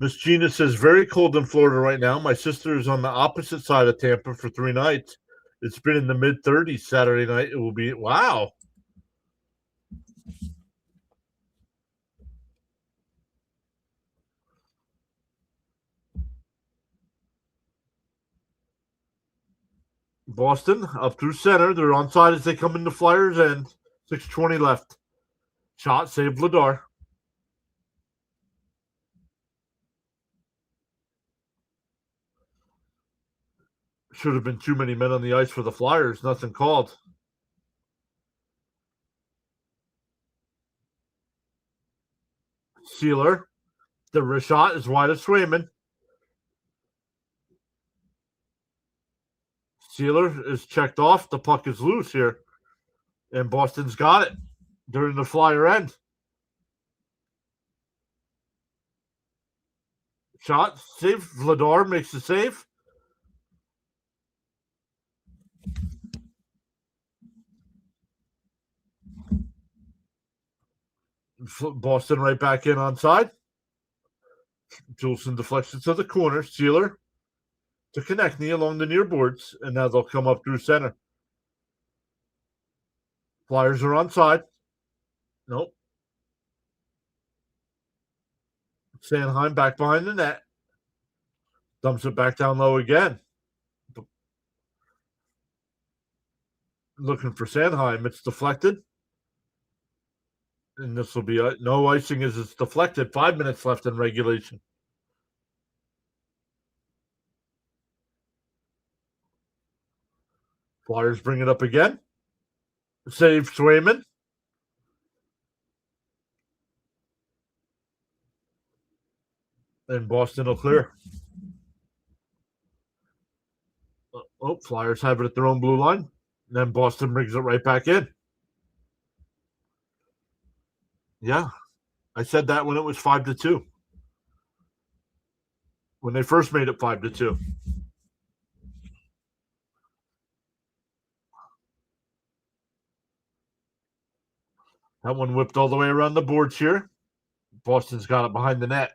Miss Gina says, very cold in Florida right now. My sister is on the opposite side of Tampa for 3 nights. It's been in the mid-30s Saturday night. It will be, wow. Boston up through center. They're onside as they come into Flyers end. 6:20 left. Shot saved Vladar. Should have been too many men on the ice for the Flyers. Nothing called. Sealer. The wrist shot is wide of Swayman. Sealer is checked off. The puck is loose here. And Boston's got it during the Flyer end. Shot, save. Vladar makes the save. Boston right back in onside. Juleson deflects it to the corner. Sealer to Konechny along the near boards, and now they'll come up through center. Flyers are onside. Nope. Sanheim back behind the net. Dumps it back down low again. Looking for Sanheim. It's deflected. And this will be no icing as it's deflected. 5 minutes left in regulation. Flyers bring it up again. Save Swayman. And Boston will clear. Oh, Flyers have it at their own blue line. And then Boston brings it right back in. Yeah. I said that when it was 5-2. When they first made it 5-2. That one whipped all the way around the boards here. Boston's got it behind the net.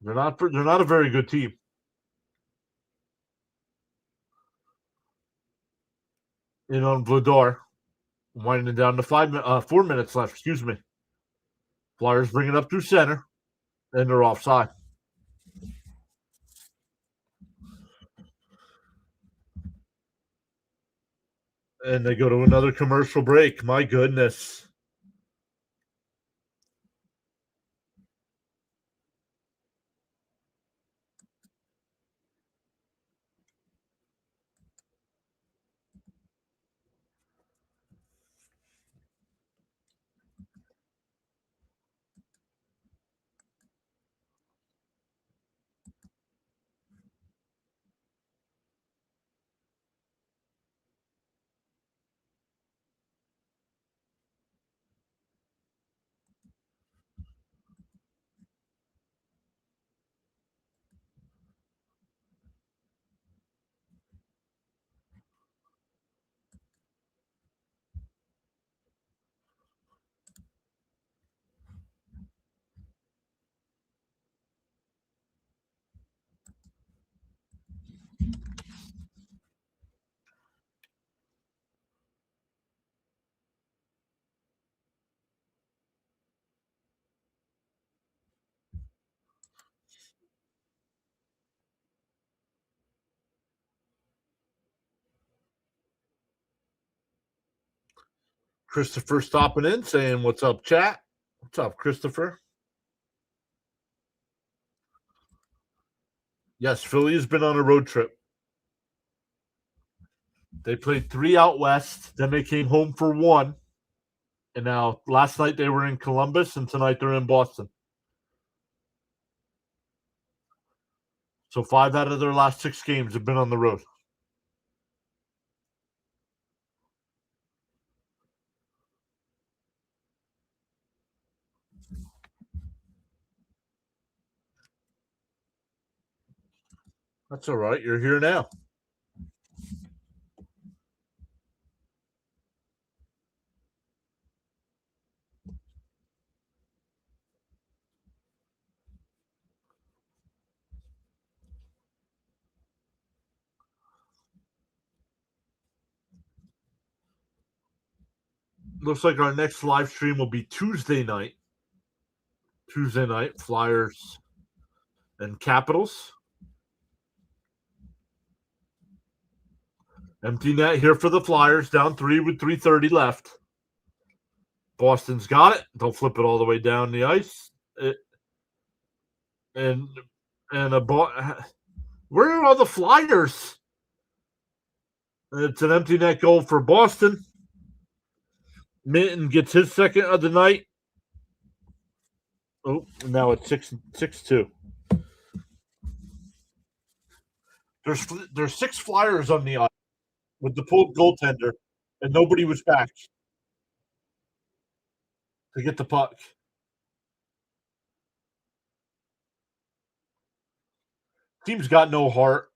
They're not a very good team. In on Vladar. Winding down to 4 minutes left, excuse me. Flyers bring it up through center, and they're offside. And they go to another commercial break. My goodness. Christopher stopping in saying, "What's up, chat?" What's up, Christopher? Yes, Philly has been on a road trip. They played 3 out west, then they came home for 1. And now last night they were in Columbus and tonight they're in Boston. So 5 out of their last 6 games have been on the road. That's all right. You're here now. Looks like our next live stream will be Tuesday night. Tuesday night, Flyers and Capitals. Empty net here for the Flyers, down 3 with 3:30 left. Boston's got it. They'll flip it all the way down the ice. And where are all the Flyers? It's an empty net goal for Boston. Minton gets his second of the night. Oh, now it's 6-2. There's 6 Flyers on the ice with the pulled goaltender, and nobody was back to get the puck. Team's got no heart.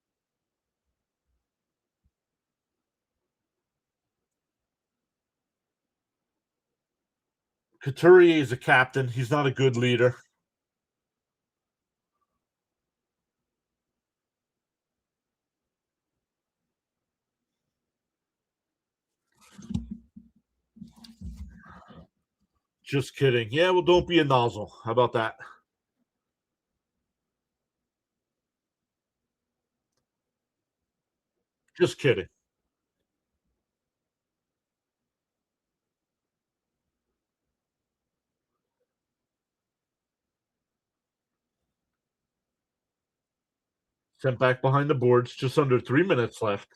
Couturier is a captain. He's not a good leader. Just kidding. Yeah, well, don't be a nozzle. How about that? Just kidding. Sent back behind the boards. Just under 3 minutes left.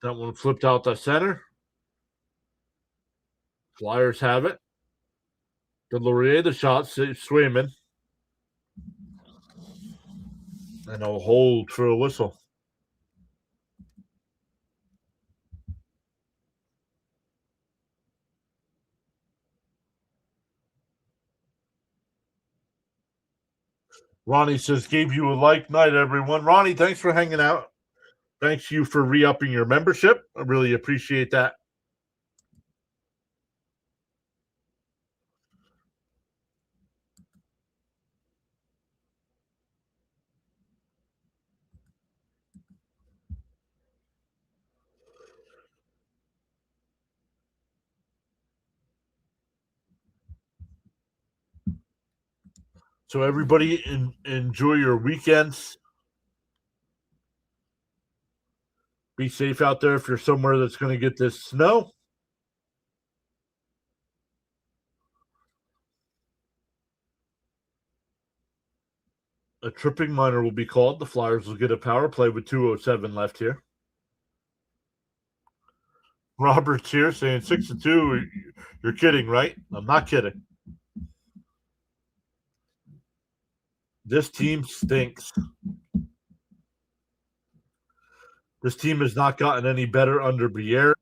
That one flipped out the center. Flyers have it. The Laurier, the shot, Swayman. And a hold for a whistle. Ronnie says, gave you a like night, everyone. Ronnie, thanks for hanging out. Thanks you for re-upping your membership. I really appreciate that. So everybody enjoy your weekends. Be safe out there if you're somewhere that's going to get this snow. A tripping minor will be called. The Flyers will get a power play with 2:07 left here. Robert's here saying 6-2. You're kidding, right? I'm not kidding. This team stinks. This team has not gotten any better under Briere.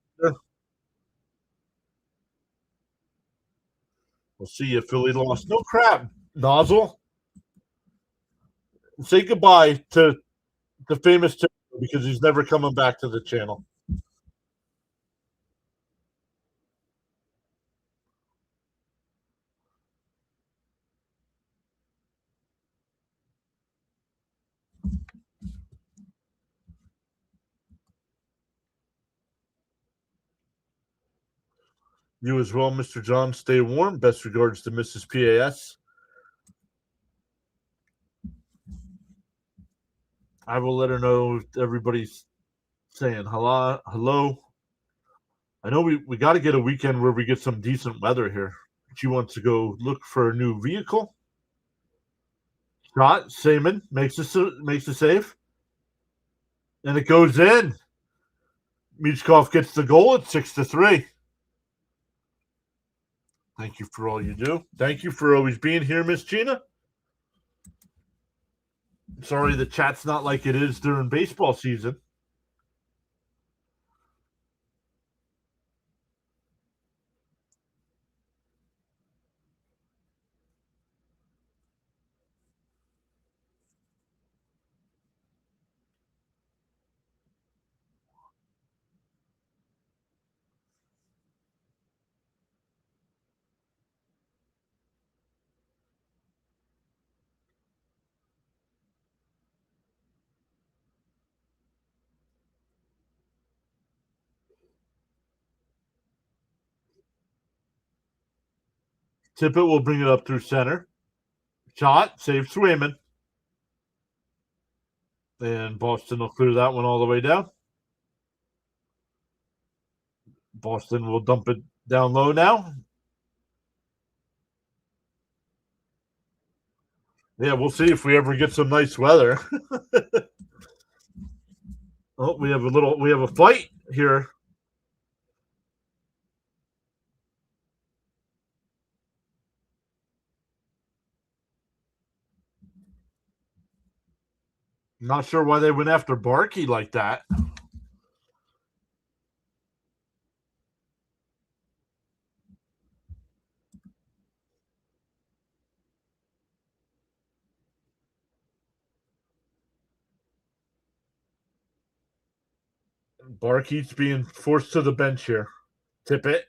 We'll see if Philly lost. No crap, Nozzle. Say goodbye to the famous because he's never coming back to the channel. You as well, Mr. John. Stay warm. Best regards to Mrs. PAS. I will let her know if everybody's saying hello. Hello. I know we got to get a weekend where we get some decent weather here. She wants to go look for a new vehicle. Shot. Seaman makes a save. And it goes in. Michkov gets the goal at 6-3. Thank you for all you do. Thank you for always being here, Miss Gina. Sorry the chat's not like it is during baseball season. Tippett will bring it up through center. Shot, save Swayman. And Boston will clear that one all the way down. Boston will dump it down low now. Yeah, we'll see if we ever get some nice weather. Oh, we have a fight here. Not sure why they went after Barkey like that. Barkey's being forced to the bench here. Tippett.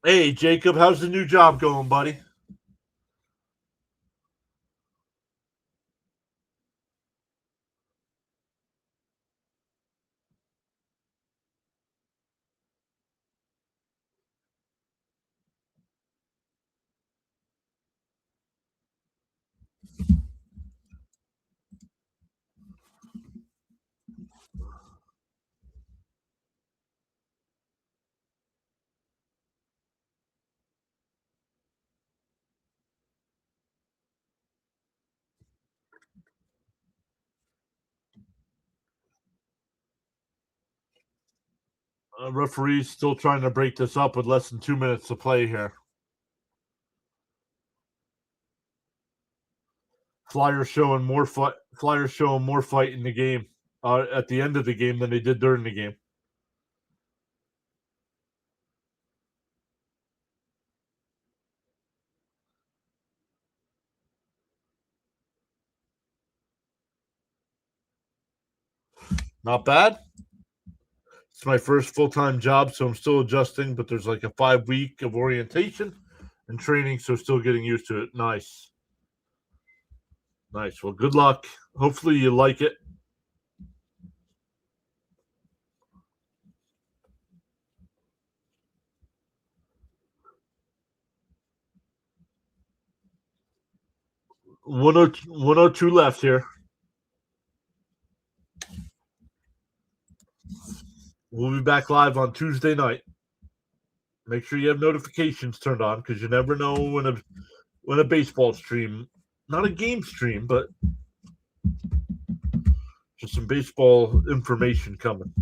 Hey, Jacob, how's the new job going, buddy? Referee's still trying to break this up with less than 2 minutes to play here. Flyers showing more fight. Flyers showing more fight in the game at the end of the game than they did during the game. Not bad. It's my first full-time job, so I'm still adjusting, but there's like a 5 week of orientation and training, so still getting used to it. Nice. Nice. Well, good luck. Hopefully you like it. 102 left here. We'll be back live on Tuesday night. Make sure you have notifications turned on because you never know when a baseball stream, not a game stream, but just some baseball information coming.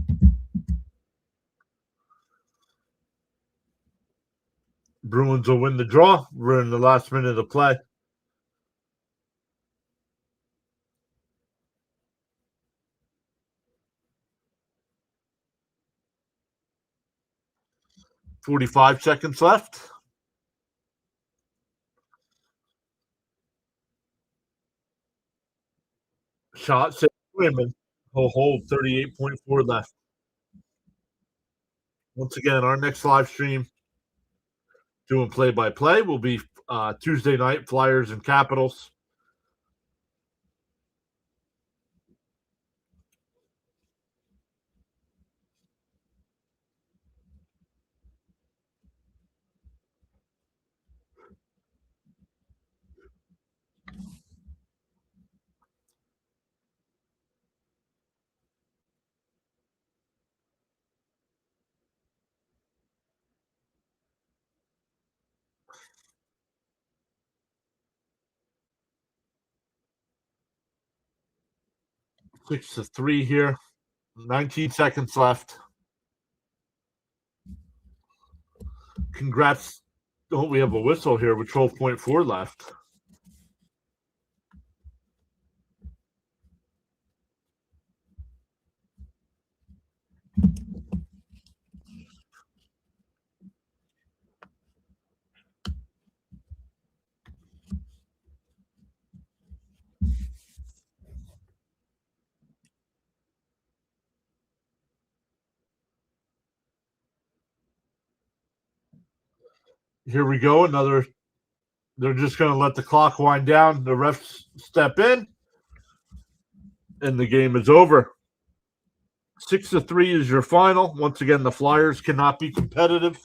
Bruins will win the draw. We're in the last minute of play. $45 left. Shot save women. He'll hold 38.4 left. Once again, our next live stream doing play-by-play will be Tuesday night, Flyers and Capitals. Six to three here. 19 seconds left. Congrats. Oh, we have a whistle here with 12.4 left. Here we go. Another. They're just going to let the clock wind down. The refs step in, and the game is over. 6 to 3 is your final. Once again, the Flyers cannot be competitive.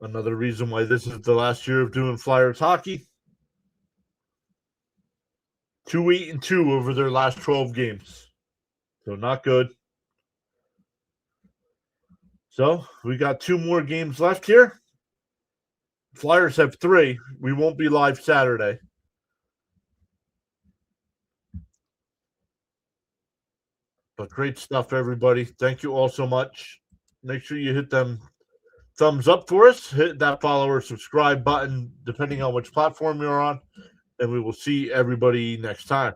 Another reason why this is the last year of doing Flyers hockey. 2-8-2 over their last 12 games. So not good. So we got 2 more games left here. Flyers have 3. We won't be live Saturday. But great stuff, everybody. Thank you all so much. Make sure you hit them thumbs up for us. Hit that follow or subscribe button, depending on which platform you're on. And we will see everybody next time.